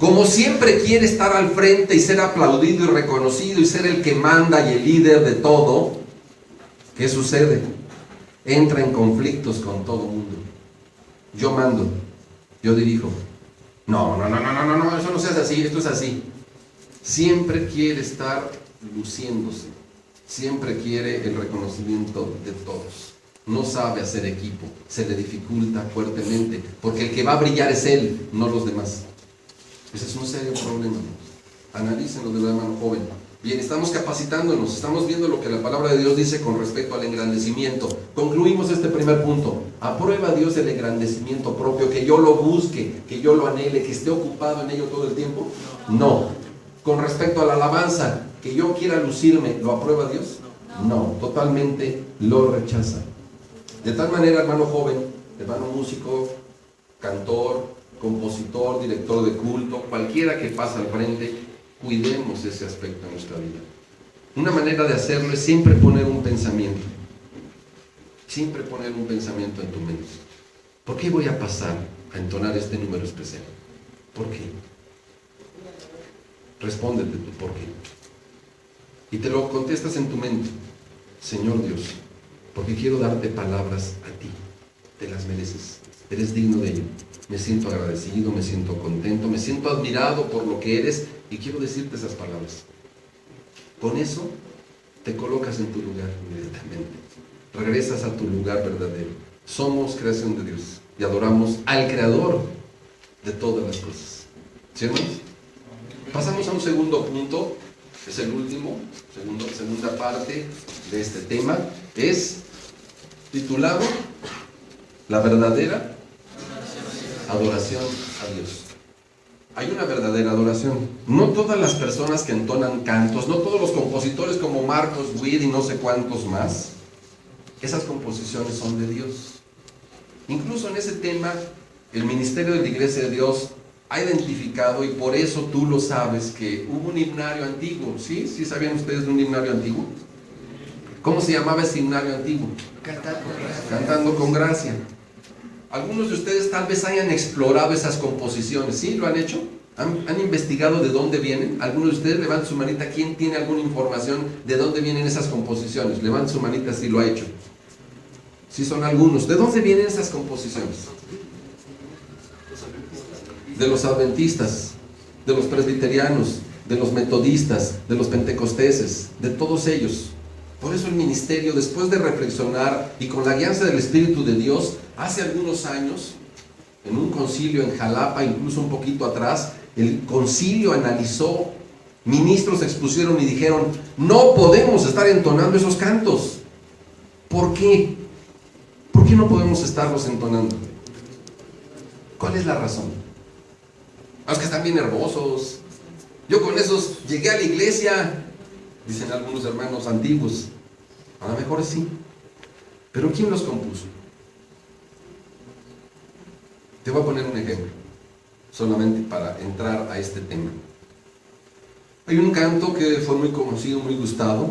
Como siempre quiere estar al frente y ser aplaudido y reconocido y ser el que manda y el líder de todo, ¿qué sucede? Entra en conflictos con todo el mundo. Yo mando, yo dirijo. No, eso no se hace así, esto es así. Siempre quiere estar luciéndose. Siempre quiere el reconocimiento de todos. No sabe hacer equipo, se le dificulta fuertemente, porque el que va a brillar es él, no los demás. Ese es un serio problema. Analícenlo del hermano joven. Bien, estamos capacitándonos, estamos viendo lo que la palabra de Dios dice con respecto al engrandecimiento. Concluimos este primer punto. ¿Aprueba Dios el engrandecimiento propio? Que yo lo busque, que yo lo anhele, que esté ocupado en ello todo el tiempo. No. Con respecto a la alabanza, que yo quiera lucirme, ¿lo aprueba Dios? No, totalmente lo rechaza. De tal manera, hermano joven, hermano músico, cantor, compositor, director de culto, cualquiera que pasa al frente, cuidemos ese aspecto en nuestra vida. Una manera de hacerlo es siempre poner un pensamiento. Siempre poner un pensamiento en tu mente. ¿Por qué voy a pasar a entonar este número especial? ¿Por qué? Respóndete tú, ¿por qué? Y te lo contestas en tu mente. Señor Dios, porque quiero darte palabras a ti. Te las mereces. Eres digno de ello. Me siento agradecido, me siento contento, me siento admirado por lo que eres y quiero decirte esas palabras. Con eso te colocas en tu lugar inmediatamente. Regresas a tu lugar verdadero. Somos creación de Dios y adoramos al Creador de todas las cosas. ¿Sí, hermanos? Pasamos a un segundo punto, es el último, segunda parte de este tema, es titulado La verdadera adoración a Dios. Hay una verdadera adoración. No todas las personas que entonan cantos, no todos los compositores como Marcos Witt y no sé cuántos más, esas composiciones son de Dios. Incluso en ese tema, el ministerio de la Iglesia de Dios ha identificado, y por eso tú lo sabes, que hubo un himnario antiguo. ¿Sí? ¿Sí sabían ustedes de un himnario antiguo? ¿Cómo se llamaba ese himnario antiguo? Cantando con gracia. Algunos de ustedes tal vez hayan explorado esas composiciones. ¿Sí? ¿Lo han hecho? ¿Han investigado de dónde vienen? Algunos de ustedes levanten su manita. ¿Quién tiene alguna información de dónde vienen esas composiciones? Levanten su manita si lo ha hecho. Sí, son algunos. ¿De dónde vienen esas composiciones? De los adventistas, de los presbiterianos, de los metodistas, de los pentecosteses, de todos ellos. Por eso el ministerio, después de reflexionar y con la guianza del Espíritu de Dios, hace algunos años, en un concilio en Jalapa, incluso un poquito atrás, el concilio analizó, ministros expusieron y dijeron: no podemos estar entonando esos cantos. ¿Por qué? ¿Por qué no podemos estarlos entonando? ¿Cuál es la razón? Los que están bien hermosos. Yo con esos llegué a la iglesia, dicen algunos hermanos antiguos. A lo mejor sí. Pero ¿quién los compuso? Te voy a poner un ejemplo, solamente para entrar a este tema. Hay un canto que fue muy conocido, muy gustado,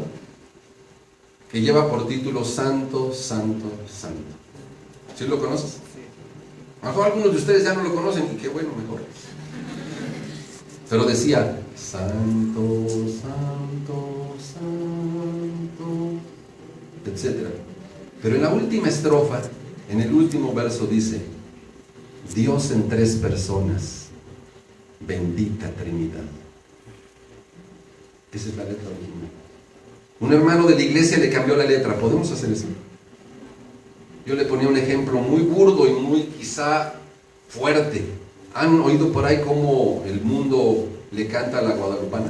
que lleva por título Santo, Santo, Santo. ¿Sí lo conoces? A lo mejor algunos de ustedes ya no lo conocen, y qué bueno, mejor. Pero decía: Santo, Santo, Santo, etc. Pero en la última estrofa, en el último verso dice: Dios en tres personas, bendita Trinidad. Esa es la letra original. Un hermano de la iglesia le cambió la letra. ¿Podemos hacer eso? Yo le ponía un ejemplo muy burdo y muy quizá fuerte. ¿Han oído por ahí cómo el mundo le canta a la guadalupana?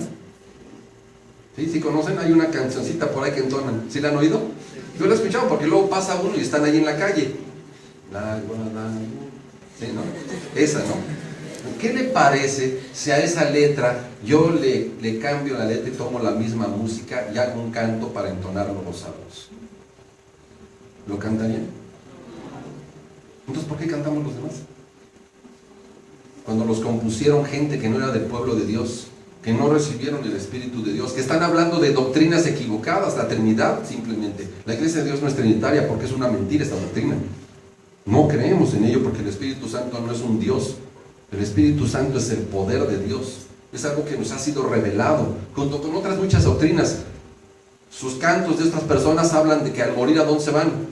¿Sí? ¿Sí conocen? Hay una cancioncita por ahí que entonan. ¿Sí la han oído? Yo la he escuchado porque luego pasa uno y están ahí en la calle. La guadalupana. ¿Sí, no? Esa, ¿no? ¿Qué le parece si a esa letra yo le cambio la letra y tomo la misma música y hago un canto para entonarlo los sábados? ¿Lo cantarían? Entonces, ¿por qué cantamos los demás? Cuando los compusieron gente que no era del pueblo de Dios, que no recibieron el Espíritu de Dios, que están hablando de doctrinas equivocadas, la Trinidad simplemente. La Iglesia de Dios no es trinitaria porque es una mentira esta doctrina. No creemos en ello porque el Espíritu Santo no es un Dios. El Espíritu Santo es el poder de Dios. Es algo que nos ha sido revelado, junto con otras muchas doctrinas. Sus cantos de estas personas hablan de que al morir, ¿a dónde se van?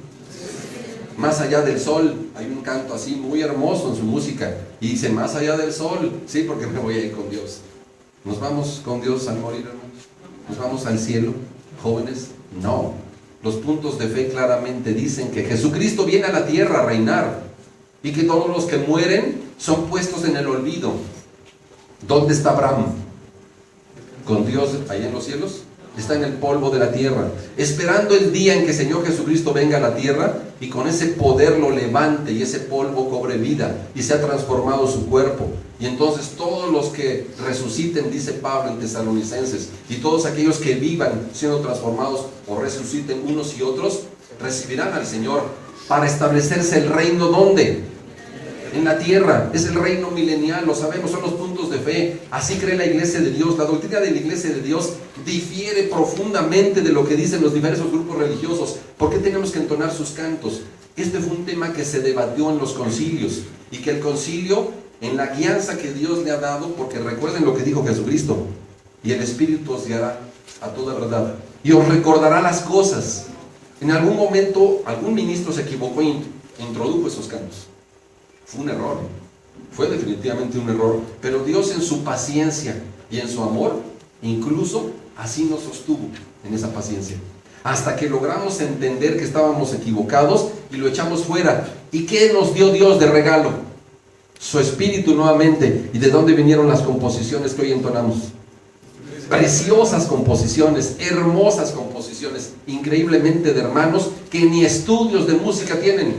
Más allá del sol. Hay un canto así muy hermoso en su música y dice: más allá del sol. Sí, porque me voy a ir con Dios. ¿Nos vamos con Dios al morir, hermanos? ¿Nos vamos al cielo, jóvenes? No. Los puntos de fe claramente dicen que Jesucristo viene a la tierra a reinar y que todos los que mueren son puestos en el olvido. ¿Dónde está Abraham? ¿Con Dios allá en los cielos? Está en el polvo de la tierra, esperando el día en que el Señor Jesucristo venga a la tierra y con ese poder lo levante y ese polvo cobre vida y sea transformado su cuerpo. Y entonces todos los que resuciten, dice Pablo en Tesalonicenses, y todos aquellos que vivan siendo transformados o resuciten unos y otros, recibirán al Señor para establecerse el reino. ¿Dónde? En la tierra. Es el reino milenial, lo sabemos, son los puntos de fe. Así cree la Iglesia de Dios. La doctrina de la Iglesia de Dios difiere profundamente de lo que dicen los diversos grupos religiosos. ¿Por qué tenemos que entonar sus cantos? Este fue un tema que se debatió en los concilios y que el concilio, en la guianza que Dios le ha dado, porque recuerden lo que dijo Jesucristo: y el Espíritu os guiará a toda verdad y os recordará las cosas. En algún momento algún ministro se equivocó e introdujo esos cantos. Fue un error, fue definitivamente un error, pero Dios en su paciencia y en su amor, incluso así nos sostuvo en esa paciencia, hasta que logramos entender que estábamos equivocados y lo echamos fuera. ¿Y qué nos dio Dios de regalo? su espíritu nuevamente. ¿Y de dónde vinieron las composiciones que hoy entonamos? Preciosas composiciones, hermosas composiciones, increíblemente de hermanos que ni estudios de música tienen.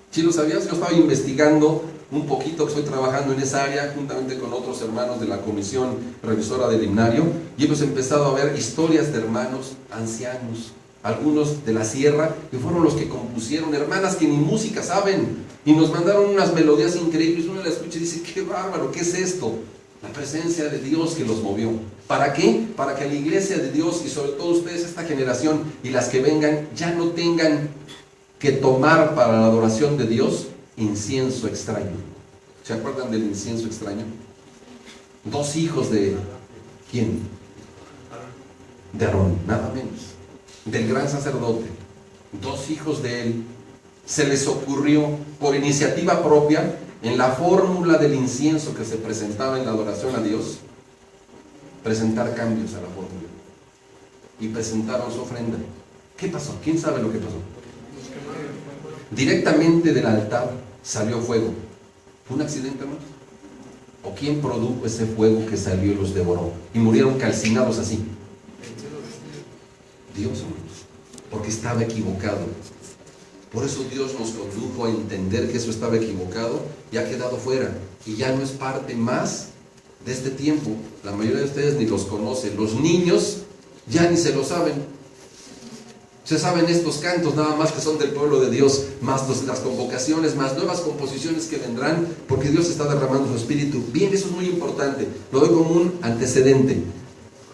¿Sí lo sabías? Yo estaba investigando un poquito, que estoy trabajando en esa área juntamente con otros hermanos de la comisión revisora del himnario, y hemos empezado a ver historias de hermanos ancianos, algunos de la sierra, que fueron los que compusieron, hermanas que ni música saben, y nos mandaron unas melodías increíbles. Uno la escucha y dice: qué bárbaro, ¿qué es esto? La presencia de Dios que los movió. ¿Para qué? Para que la iglesia de Dios, y sobre todo ustedes, esta generación y las que vengan, ya no tengan que tomar para la adoración de Dios incienso extraño. ¿Se acuerdan del incienso extraño? 2 hijos de... ¿quién? De Aarón, nada menos. Del gran sacerdote. 2 hijos de él. Se les ocurrió, por iniciativa propia, en la fórmula del incienso que se presentaba en la adoración a Dios, presentar cambios a la fórmula. Y presentaron su ofrenda. ¿Qué pasó? ¿Quién sabe lo que pasó? Directamente del altar salió fuego. ¿Fue un accidente, hermano? ¿O quién produjo ese fuego que salió y los devoró? Y murieron calcinados así. Dios, hermanos, porque estaba equivocado. Por eso Dios nos condujo a entender que eso estaba equivocado y ha quedado fuera. Y ya no es parte más de este tiempo. La mayoría de ustedes ni los conocen. Los niños ya ni se lo saben. Se saben estos cantos nada más que son del pueblo de Dios, más las convocaciones, más nuevas composiciones que vendrán, porque Dios está derramando su espíritu. Bien, eso es muy importante. Lo doy como un antecedente.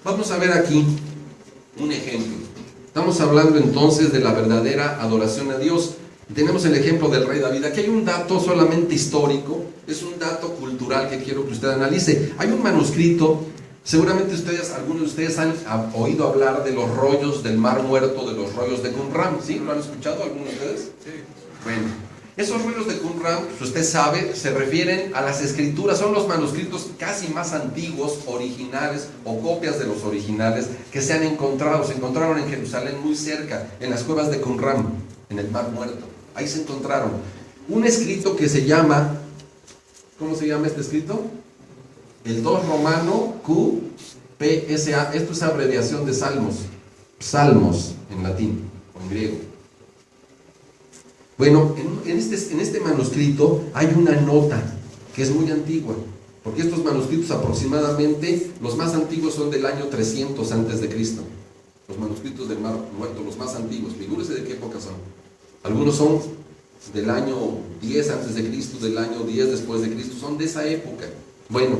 Vamos a ver aquí un ejemplo. Estamos hablando entonces de la verdadera adoración a Dios. Tenemos el ejemplo del rey David. Aquí hay un dato solamente histórico, es un dato cultural que quiero que usted analice. Hay un manuscrito, seguramente algunos de ustedes han oído hablar de los rollos del Mar Muerto, de los rollos de Qumran. ¿Sí? ¿Lo han escuchado algunos de ustedes? Sí. Bueno, esos rollos de Qumran, pues usted sabe, se refieren a las escrituras, son los manuscritos casi más antiguos, originales o copias de los originales que se han encontrado. Se encontraron en Jerusalén, muy cerca, en las cuevas de Qumran, en el Mar Muerto. Ahí se encontraron un escrito que se llama, ¿cómo se llama este escrito? El 2 romano QPSA. Esto es abreviación de Salmos. Salmos en latín o en griego. Bueno, en este manuscrito hay una nota que es muy antigua, porque estos manuscritos aproximadamente, los más antiguos son del año 300 antes de Cristo. Los manuscritos del Mar Muerto, los más antiguos, figúrese de qué época son. Algunos son del año 10 antes de Cristo, del año 10 después de Cristo, son de esa época. Bueno,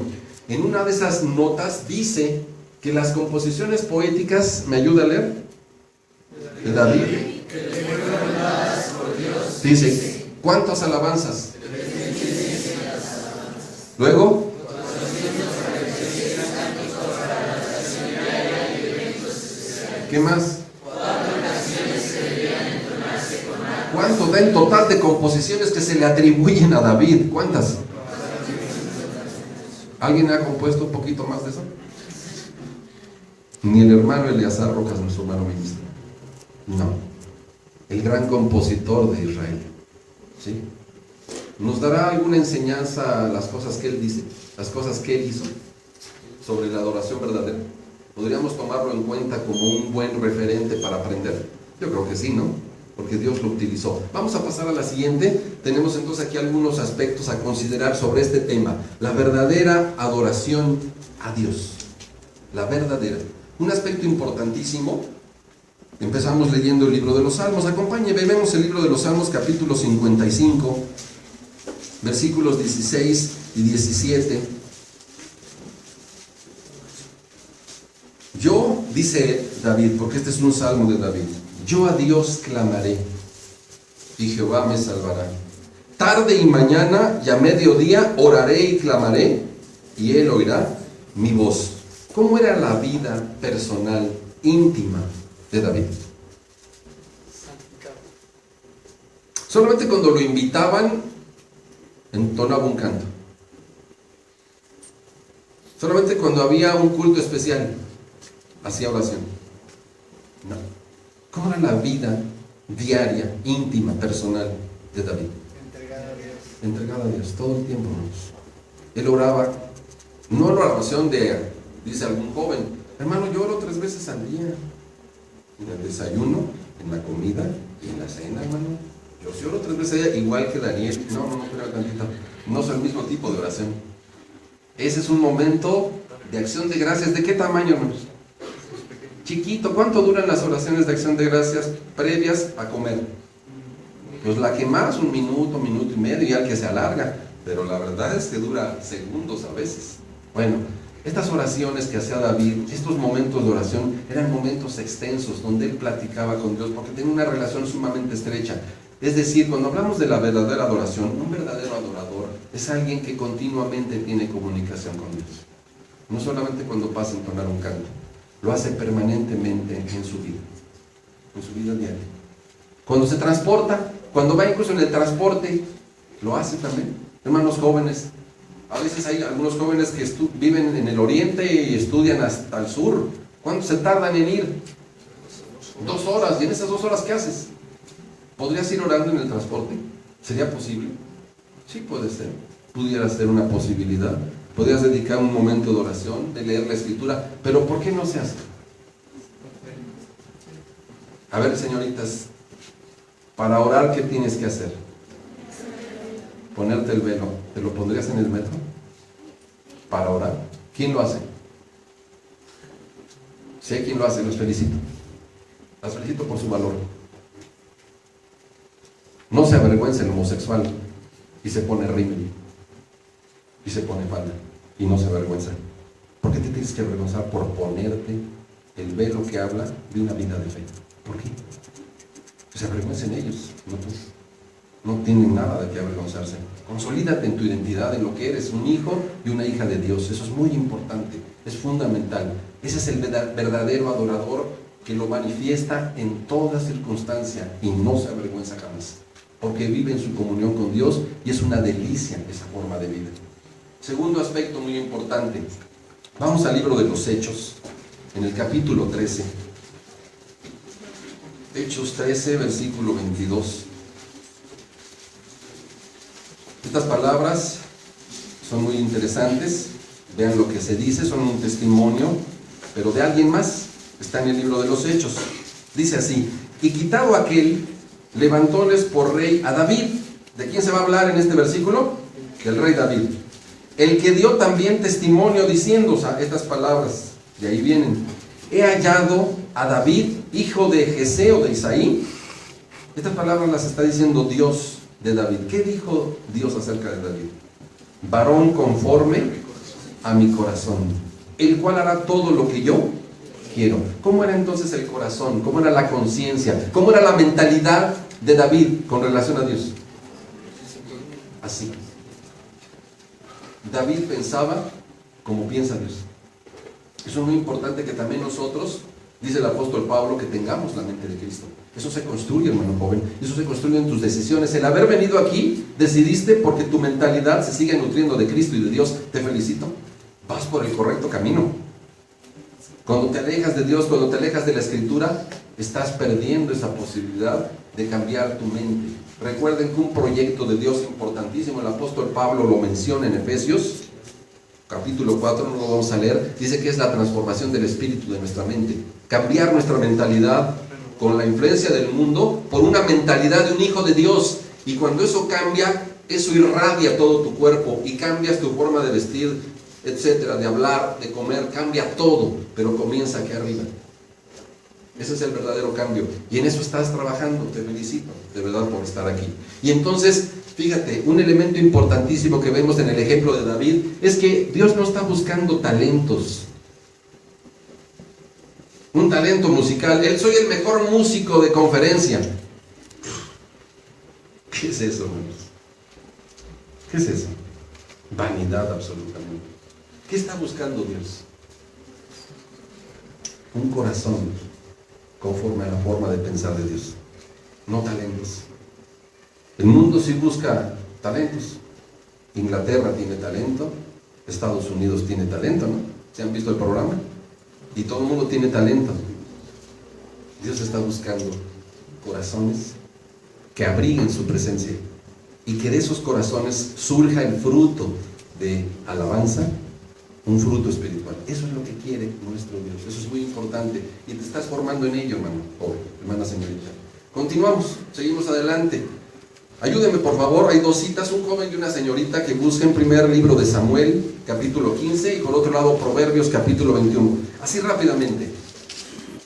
en una de esas notas dice que las composiciones poéticas, ¿me ayuda a leer? De David. Dice, ¿cuántas alabanzas? Luego, ¿qué más? ¿Cuánto da en total de composiciones que se le atribuyen a David? ¿Cuántas? ¿Alguien ha compuesto un poquito más de eso? Ni el hermano Eleazar Rojas, nuestro hermano ministro. No. El gran compositor de Israel. ¿Sí? Nos dará alguna enseñanza a las cosas que él dice, las cosas que él hizo sobre la adoración verdadera. ¿Podríamos tomarlo en cuenta como un buen referente para aprender? Yo creo que sí, ¿no? Porque Dios lo utilizó. Vamos a pasar a la siguiente. Tenemos entonces aquí algunos aspectos a considerar sobre este tema. La verdadera adoración a Dios. La verdadera. Un aspecto importantísimo. Empezamos leyendo el libro de los Salmos. Acompáñenme, vemos el libro de los Salmos, capítulo 55, versículos 16 y 17. Yo, dice David, porque este es un salmo de David, yo a Dios clamaré y Jehová me salvará. Tarde y mañana y a mediodía oraré y clamaré y Él oirá mi voz. ¿Cómo era la vida personal, íntima de David? Solamente cuando lo invitaban, entonaba un canto. Solamente cuando había un culto especial, hacía oración. No. ¿Cómo era la vida diaria, íntima, personal de David? entregada a Dios todo el tiempo, hermanos. Él oraba, no la oración de, dice algún joven, hermano, yo oro 3 veces al día, en el desayuno, en la comida y en la cena, hermano. Yo sí oro 3 veces al día, igual que Daniel. No, espera tantito, no es el mismo tipo de oración. Ese es un momento de acción de gracias. ¿De qué tamaño, hermanos? Chiquito. ¿Cuánto duran las oraciones de acción de gracias previas a comer? Pues la que más, 1 minuto, 1 minuto y medio, y al que se alarga, pero la verdad es que dura segundos a veces. Bueno, estas oraciones que hacía David, estos momentos de oración, eran momentos extensos donde él platicaba con Dios, porque tenía una relación sumamente estrecha. Es decir, cuando hablamos de la verdadera adoración, un verdadero adorador es alguien que continuamente tiene comunicación con Dios. No solamente cuando pasa a entonar un canto, lo hace permanentemente en su vida diaria. Cuando se transporta, cuando va incluso en el transporte, lo hace también. Hermanos jóvenes, a veces hay algunos jóvenes que viven en el oriente y estudian hasta el sur. ¿Cuánto se tardan en ir? 2 horas. ¿Y en esas 2 horas qué haces? ¿Podrías ir orando en el transporte? ¿Sería posible? Sí, puede ser. Pudiera ser una posibilidad. Podrías dedicar un momento de oración, de leer la escritura. Pero ¿por qué no se hace? A ver, señoritas, para orar, ¿qué tienes que hacer? Ponerte el velo. ¿Te lo pondrías en el metro? Para orar. ¿Quién lo hace? Si hay quien lo hace, los felicito. Las felicito por su valor. No se avergüenza el homosexual y se pone rímel y se pone falda y no se avergüenza. ¿Por qué te tienes que avergonzar por ponerte el velo que habla de una vida de fe? ¿Por qué? Que se avergüencen ellos, no tú. No tienen nada de qué avergonzarse. Consolídate en tu identidad, en lo que eres, un hijo y una hija de Dios. Eso es muy importante, es fundamental. Ese es el verdadero adorador que lo manifiesta en toda circunstancia y no se avergüenza jamás, porque vive en su comunión con Dios y es una delicia esa forma de vida. Segundo aspecto muy importante, vamos al libro de los Hechos, en el capítulo 13. Hechos 13, versículo 22. Estas palabras son muy interesantes, vean lo que se dice, son un testimonio, pero de alguien más. Está en el libro de los Hechos. Dice así: y quitado aquel, levantóles por rey a David. ¿De quién se va a hablar en este versículo? Del rey David. El que dio también testimonio diciendo, o sea, estas palabras, de ahí vienen: he hallado a David, hijo de Jesé o de Isaí. Estas palabras las está diciendo Dios de David. ¿Qué dijo Dios acerca de David? Varón conforme a mi corazón, el cual hará todo lo que yo quiero. ¿Cómo era entonces el corazón? ¿Cómo era la conciencia? ¿Cómo era la mentalidad de David con relación a Dios? Así. David pensaba como piensa Dios. Eso es muy importante que también nosotros, dice el apóstol Pablo, que tengamos la mente de Cristo. Eso se construye, hermano joven. Eso se construye en tus decisiones. El haber venido aquí, decidiste porque tu mentalidad se sigue nutriendo de Cristo y de Dios. Te felicito. Vas por el correcto camino. Cuando te alejas de Dios, cuando te alejas de la Escritura, estás perdiendo esa posibilidad de cambiar tu mente. Recuerden que un proyecto de Dios importantísimo, el apóstol Pablo lo menciona en Efesios, capítulo 4, no lo vamos a leer, dice que es la transformación del espíritu de nuestra mente. Cambiar nuestra mentalidad con la influencia del mundo por una mentalidad de un hijo de Dios. Y cuando eso cambia, eso irradia todo tu cuerpo y cambias tu forma de vestir, etcétera, de hablar, de comer, cambia todo, pero comienza aquí arriba. Ese es el verdadero cambio, y en eso estás trabajando. Te felicito, de verdad, por estar aquí. Y entonces, fíjate, un elemento importantísimo que vemos en el ejemplo de David es que Dios no está buscando talentos. Un talento musical. Soy el mejor músico de conferencia. ¿Qué es eso, hermanos? ¿Qué es eso? Vanidad, absolutamente. ¿Qué está buscando Dios? Un corazón conforme a la forma de pensar de Dios, no talentos. El mundo sí busca talentos. Inglaterra tiene talento, Estados Unidos tiene talento, ¿no? ¿Se han visto el programa? Y todo el mundo tiene talento. Dios está buscando corazones que abriguen su presencia, y que de esos corazones surja el fruto de alabanza, un fruto espiritual. Eso es lo que quiere nuestro Dios. Eso es muy importante y te estás formando en ello, hermano, joven, hermana señorita. Continuamos, seguimos adelante. Ayúdenme por favor, hay dos citas, un joven y una señorita, que busquen primer libro de Samuel, capítulo 15, y por otro lado Proverbios, capítulo 21. Así rápidamente.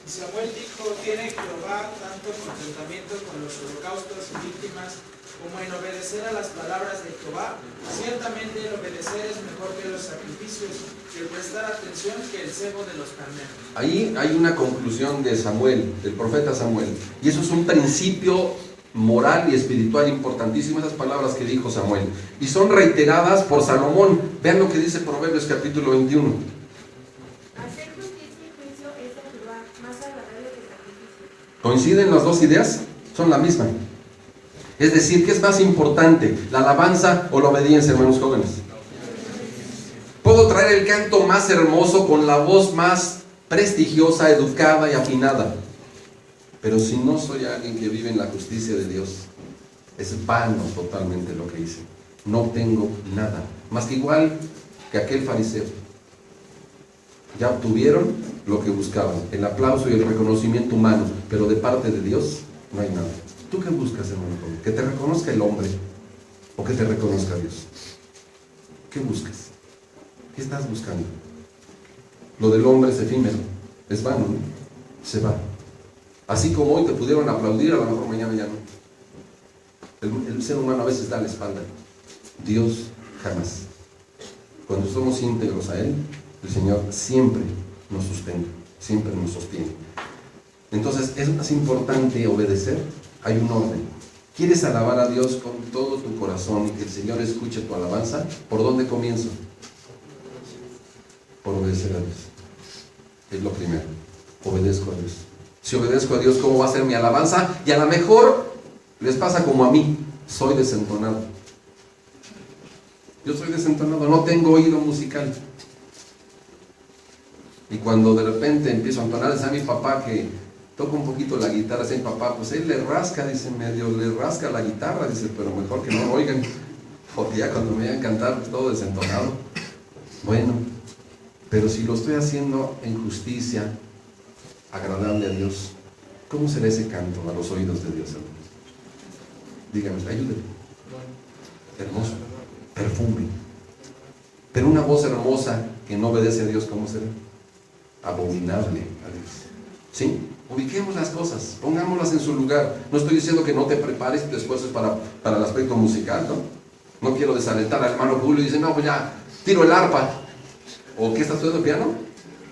Samuel dijo: tiene Jehová tanto contentamiento con los holocaustos y víctimas como en obedecer a las palabras de Jehová. Ciertamente el obedecer es mejor que los sacrificios, y el prestar atención que el cebo de los carneros. Ahí hay una conclusión de Samuel, del profeta Samuel, y eso es un principio moral y espiritual importantísimo, esas palabras que dijo Samuel, y son reiteradas por Salomón. Vean lo que dice Proverbios capítulo 21. Hacer justicia y juicio es de Jehová, más agradable que sacrificio. ¿Coinciden las dos ideas? Son la misma. Es decir, ¿qué es más importante, la alabanza o la obediencia, hermanos jóvenes? Puedo traer el canto más hermoso con la voz más prestigiosa, educada y afinada, pero si no soy alguien que vive en la justicia de Dios, es vano totalmente lo que hice. No obtengo nada, más que igual que aquel fariseo. Ya obtuvieron lo que buscaban, el aplauso y el reconocimiento humano, pero de parte de Dios no hay nada. ¿Tú qué buscas, hermano? ¿Que te reconozca el hombre o que te reconozca Dios? ¿Qué buscas? ¿Qué estás buscando? Lo del hombre es efímero, es vano, ¿no? Se va. Así como hoy te pudieron aplaudir, a lo mejor mañana ya no. El ser humano a veces da la espalda. Dios jamás. Cuando somos íntegros a Él, el Señor siempre nos sustenta, siempre nos sostiene. Entonces es más importante obedecer. Hay un orden. ¿Quieres alabar a Dios con todo tu corazón y que el Señor escuche tu alabanza? ¿Por dónde comienzo? Por obedecer a Dios. Es lo primero. Obedezco a Dios. Si obedezco a Dios, ¿cómo va a ser mi alabanza? Y a lo mejor les pasa como a mí. Soy desentonado. Yo soy desentonado, no tengo oído musical. Y cuando de repente empiezo a entonar, dice a mi papá que toca un poquito la guitarra, dice mi papá, pues él le rasca, dice, medio le rasca la guitarra, dice, pero mejor que no lo oigan, porque ya cuando me vayan a cantar, pues todo desentonado. Bueno, pero si lo estoy haciendo en justicia, agradable a Dios, ¿cómo será ese canto a los oídos de Dios, hermanos? Dígame, ayúdenme. Hermoso, perfume. Pero una voz hermosa que no obedece a Dios, ¿cómo será? Abominable a Dios. ¿Sí? Ubiquemos las cosas, pongámoslas en su lugar. No estoy diciendo que no te prepares y te esfuerces para el aspecto musical, ¿no? No quiero desalentar al hermano Julio y dice, no, pues ya, tiro el arpa. ¿O qué estás estudiando, piano?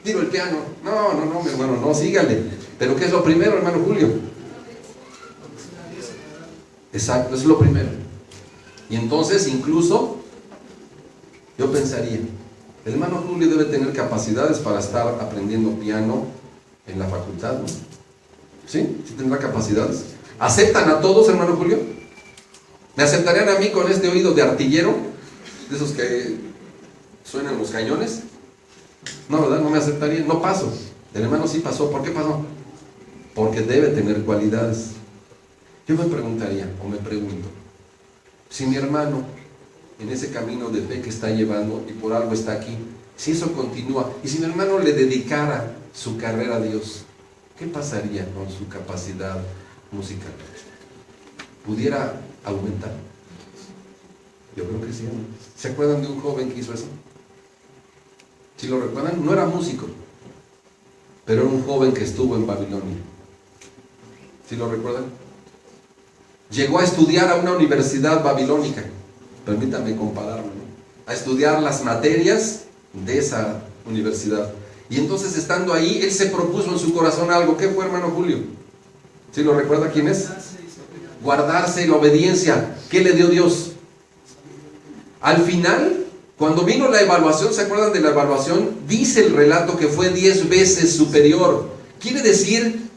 Tiro el piano. No, mi hermano, no, sígale. Pero ¿qué es lo primero, hermano Julio? Exacto, eso es lo primero. Y entonces, incluso, yo pensaría, el hermano Julio debe tener capacidades para estar aprendiendo piano en la facultad, ¿no? ¿Sí? ¿Sí tendrá capacidades? ¿Aceptan a todos, hermano Julio? ¿Me aceptarían a mí con este oído de artillero? De esos que suenan los cañones. No, ¿verdad? No me aceptarían, no paso. El hermano sí pasó. ¿Por qué pasó? Porque debe tener cualidades. Yo me preguntaría, o me pregunto, si mi hermano, en ese camino de fe que está llevando, y por algo está aquí, si eso continúa, y si mi hermano le dedicara su carrera a Dios, ¿qué pasaría con su capacidad musical? ¿Pudiera aumentar? Yo creo que sí, ¿no? ¿Se acuerdan de un joven que hizo eso? Si lo recuerdan, no era músico, pero era un joven que estuvo en Babilonia. ¿Sí lo recuerdan? Llegó a estudiar a una universidad babilónica, permítanme compararlo, ¿no? A estudiar las materias de esa universidad. Y entonces, estando ahí, él se propuso en su corazón algo. ¿Qué fue, hermano Julio? ¿Sí lo recuerda quién es? Guardarse la obediencia. ¿Qué le dio Dios? Al final, cuando vino la evaluación, ¿se acuerdan de la evaluación? Dice el relato que fue 10 veces superior. Quiere decir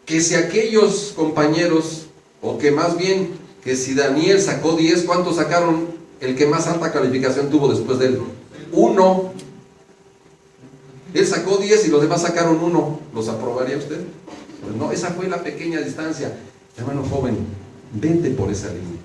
que si aquellos compañeros, o que más bien, que si Daniel sacó 10, ¿cuántos sacaron el que más alta calificación tuvo después de él? 1. Él sacó 10 y los demás sacaron 1. ¿Los aprobaría usted? Pues no, esa fue la pequeña distancia. Hermano joven, vete por esa línea.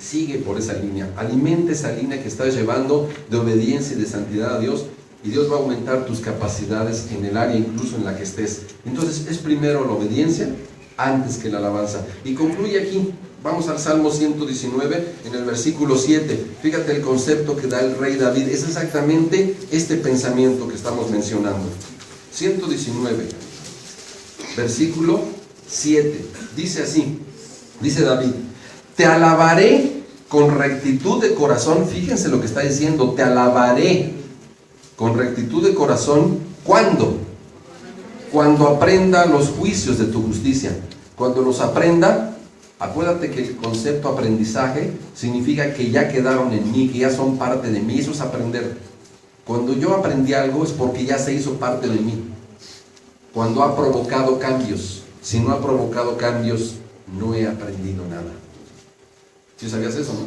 Sigue por esa línea, alimenta esa línea que estás llevando de obediencia y de santidad a Dios, y Dios va a aumentar tus capacidades en el área incluso en la que estés. Entonces es primero la obediencia antes que la alabanza. Y concluye aquí. Vamos al Salmo 119 en el versículo 7. Fíjate el concepto que da el rey David. Es exactamente este pensamiento que estamos mencionando. 119, versículo 7. Dice así, dice David: te alabaré con rectitud de corazón. Fíjense lo que está diciendo: te alabaré con rectitud de corazón. ¿Cuándo? Cuando aprenda los juicios de tu justicia. Cuando los aprenda. Acuérdate que el concepto aprendizaje significa que ya quedaron en mí, que ya son parte de mí. Eso es aprender. Cuando yo aprendí algo es porque ya se hizo parte de mí. Cuando ha provocado cambios. Si no ha provocado cambios, no he aprendido nada. ¿Sí sabías eso, no?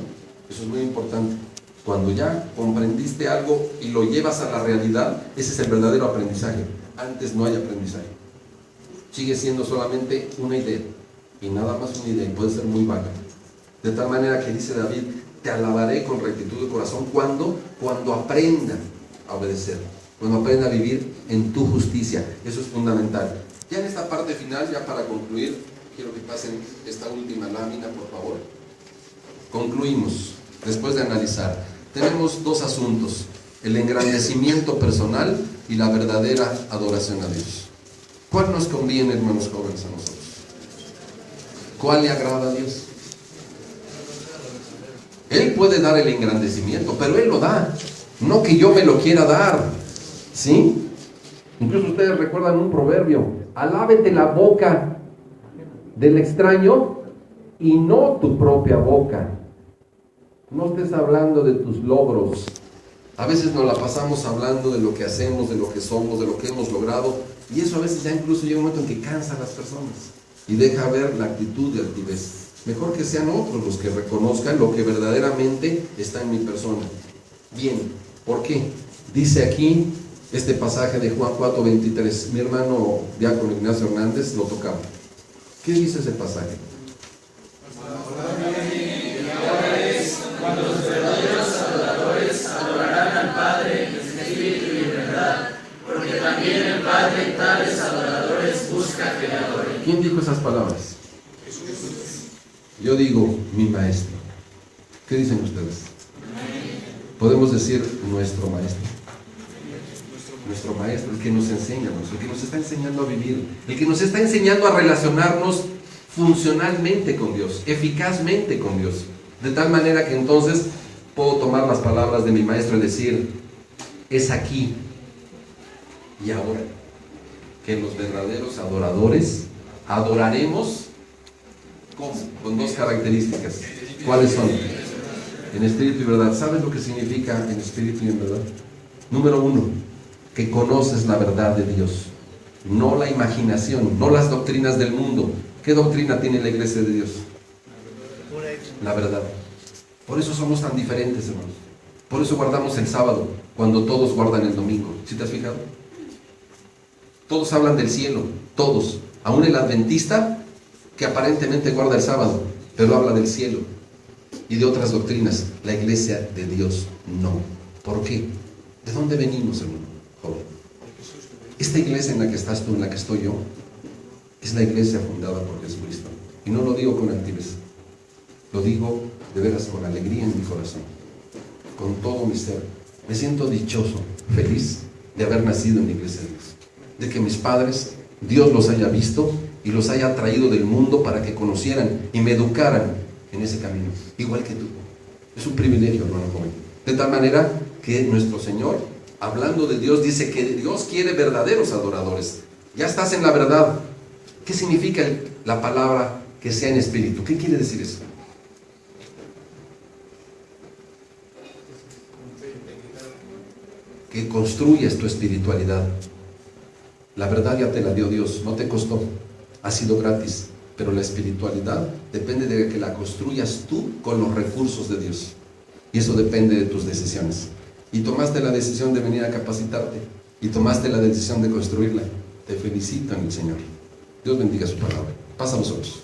Eso es muy importante. Cuando ya comprendiste algo y lo llevas a la realidad, ese es el verdadero aprendizaje. Antes no hay aprendizaje. Sigue siendo solamente una idea. Y nada más una idea, y puede ser muy vaga. De tal manera que dice David: te alabaré con rectitud de corazón. ¿Cuándo? Cuando aprenda a obedecer, cuando aprenda a vivir en tu justicia. Eso es fundamental. Ya en esta parte final, ya para concluir, quiero que pasen esta última lámina, por favor. Concluimos, después de analizar. Tenemos dos asuntos: el engrandecimiento personal y la verdadera adoración a Dios. ¿Cuál nos conviene, hermanos jóvenes, a nosotros? ¿Cuál le agrada a Dios? Él puede dar el engrandecimiento, pero Él lo da, no que yo me lo quiera dar, ¿sí? Incluso ustedes recuerdan un proverbio: alábete la boca del extraño y no tu propia boca. No estés hablando de tus logros. A veces nos la pasamos hablando de lo que hacemos, de lo que somos, de lo que hemos logrado, y eso a veces ya incluso llega un momento en que cansa a las personas y deja ver la actitud de altivez. Mejor que sean otros los que reconozcan lo que verdaderamente está en mi persona. Bien, ¿por qué? Dice aquí este pasaje de Juan 4:23. Mi hermano diácono Ignacio Hernández lo tocaba. ¿Qué dice ese pasaje? Cuando los verdaderos adoradores adorarán al Padre en espíritu y en verdad, porque también el Padre tales adoradores busca que le adoren. ¿Quién dijo esas palabras? Yo digo, mi maestro. ¿Qué dicen ustedes? Podemos decir nuestro maestro. Nuestro maestro, el que nos enseña, el que nos está enseñando a vivir, el que nos está enseñando a relacionarnos funcionalmente con Dios, eficazmente con Dios. De tal manera que entonces puedo tomar las palabras de mi maestro y decir: es aquí y ahora que los verdaderos adoradores adoraremos. ¿Cómo? Con dos características. ¿Cuáles son? En espíritu y verdad. ¿Sabes lo que significa en espíritu y en verdad? Número uno, que conoces la verdad de Dios, no la imaginación, no las doctrinas del mundo. ¿Qué doctrina tiene la iglesia de Dios? La verdad. Por eso somos tan diferentes, hermanos. Por eso guardamos el sábado cuando todos guardan el domingo. ¿Sí te has fijado? Todos hablan del cielo, todos. Aún el adventista, que aparentemente guarda el sábado, pero habla del cielo y de otras doctrinas. La iglesia de Dios no. ¿Por qué? ¿De dónde venimos, hermano joven? Esta iglesia en la que estás tú, en la que estoy yo, es la iglesia fundada por Jesucristo. Y no lo digo con altivez, lo digo de veras con alegría en mi corazón, con todo mi ser. Me siento dichoso, feliz de haber nacido en la iglesia de Dios, de que mis padres, Dios los haya visto y los haya traído del mundo para que conocieran y me educaran en ese camino, igual que tú. Es un privilegio, hermano joven. De tal manera que nuestro Señor, hablando de Dios, dice que Dios quiere verdaderos adoradores. Ya estás en la verdad. ¿Qué significa la palabra que sea en espíritu? ¿Qué quiere decir eso? Que construyas tu espiritualidad. La verdad ya te la dio Dios, no te costó, ha sido gratis, pero la espiritualidad depende de que la construyas tú con los recursos de Dios, y eso depende de tus decisiones. Y tomaste la decisión de venir a capacitarte, y tomaste la decisión de construirla. Te felicito en el Señor. Dios bendiga su palabra. Pasa a vosotros.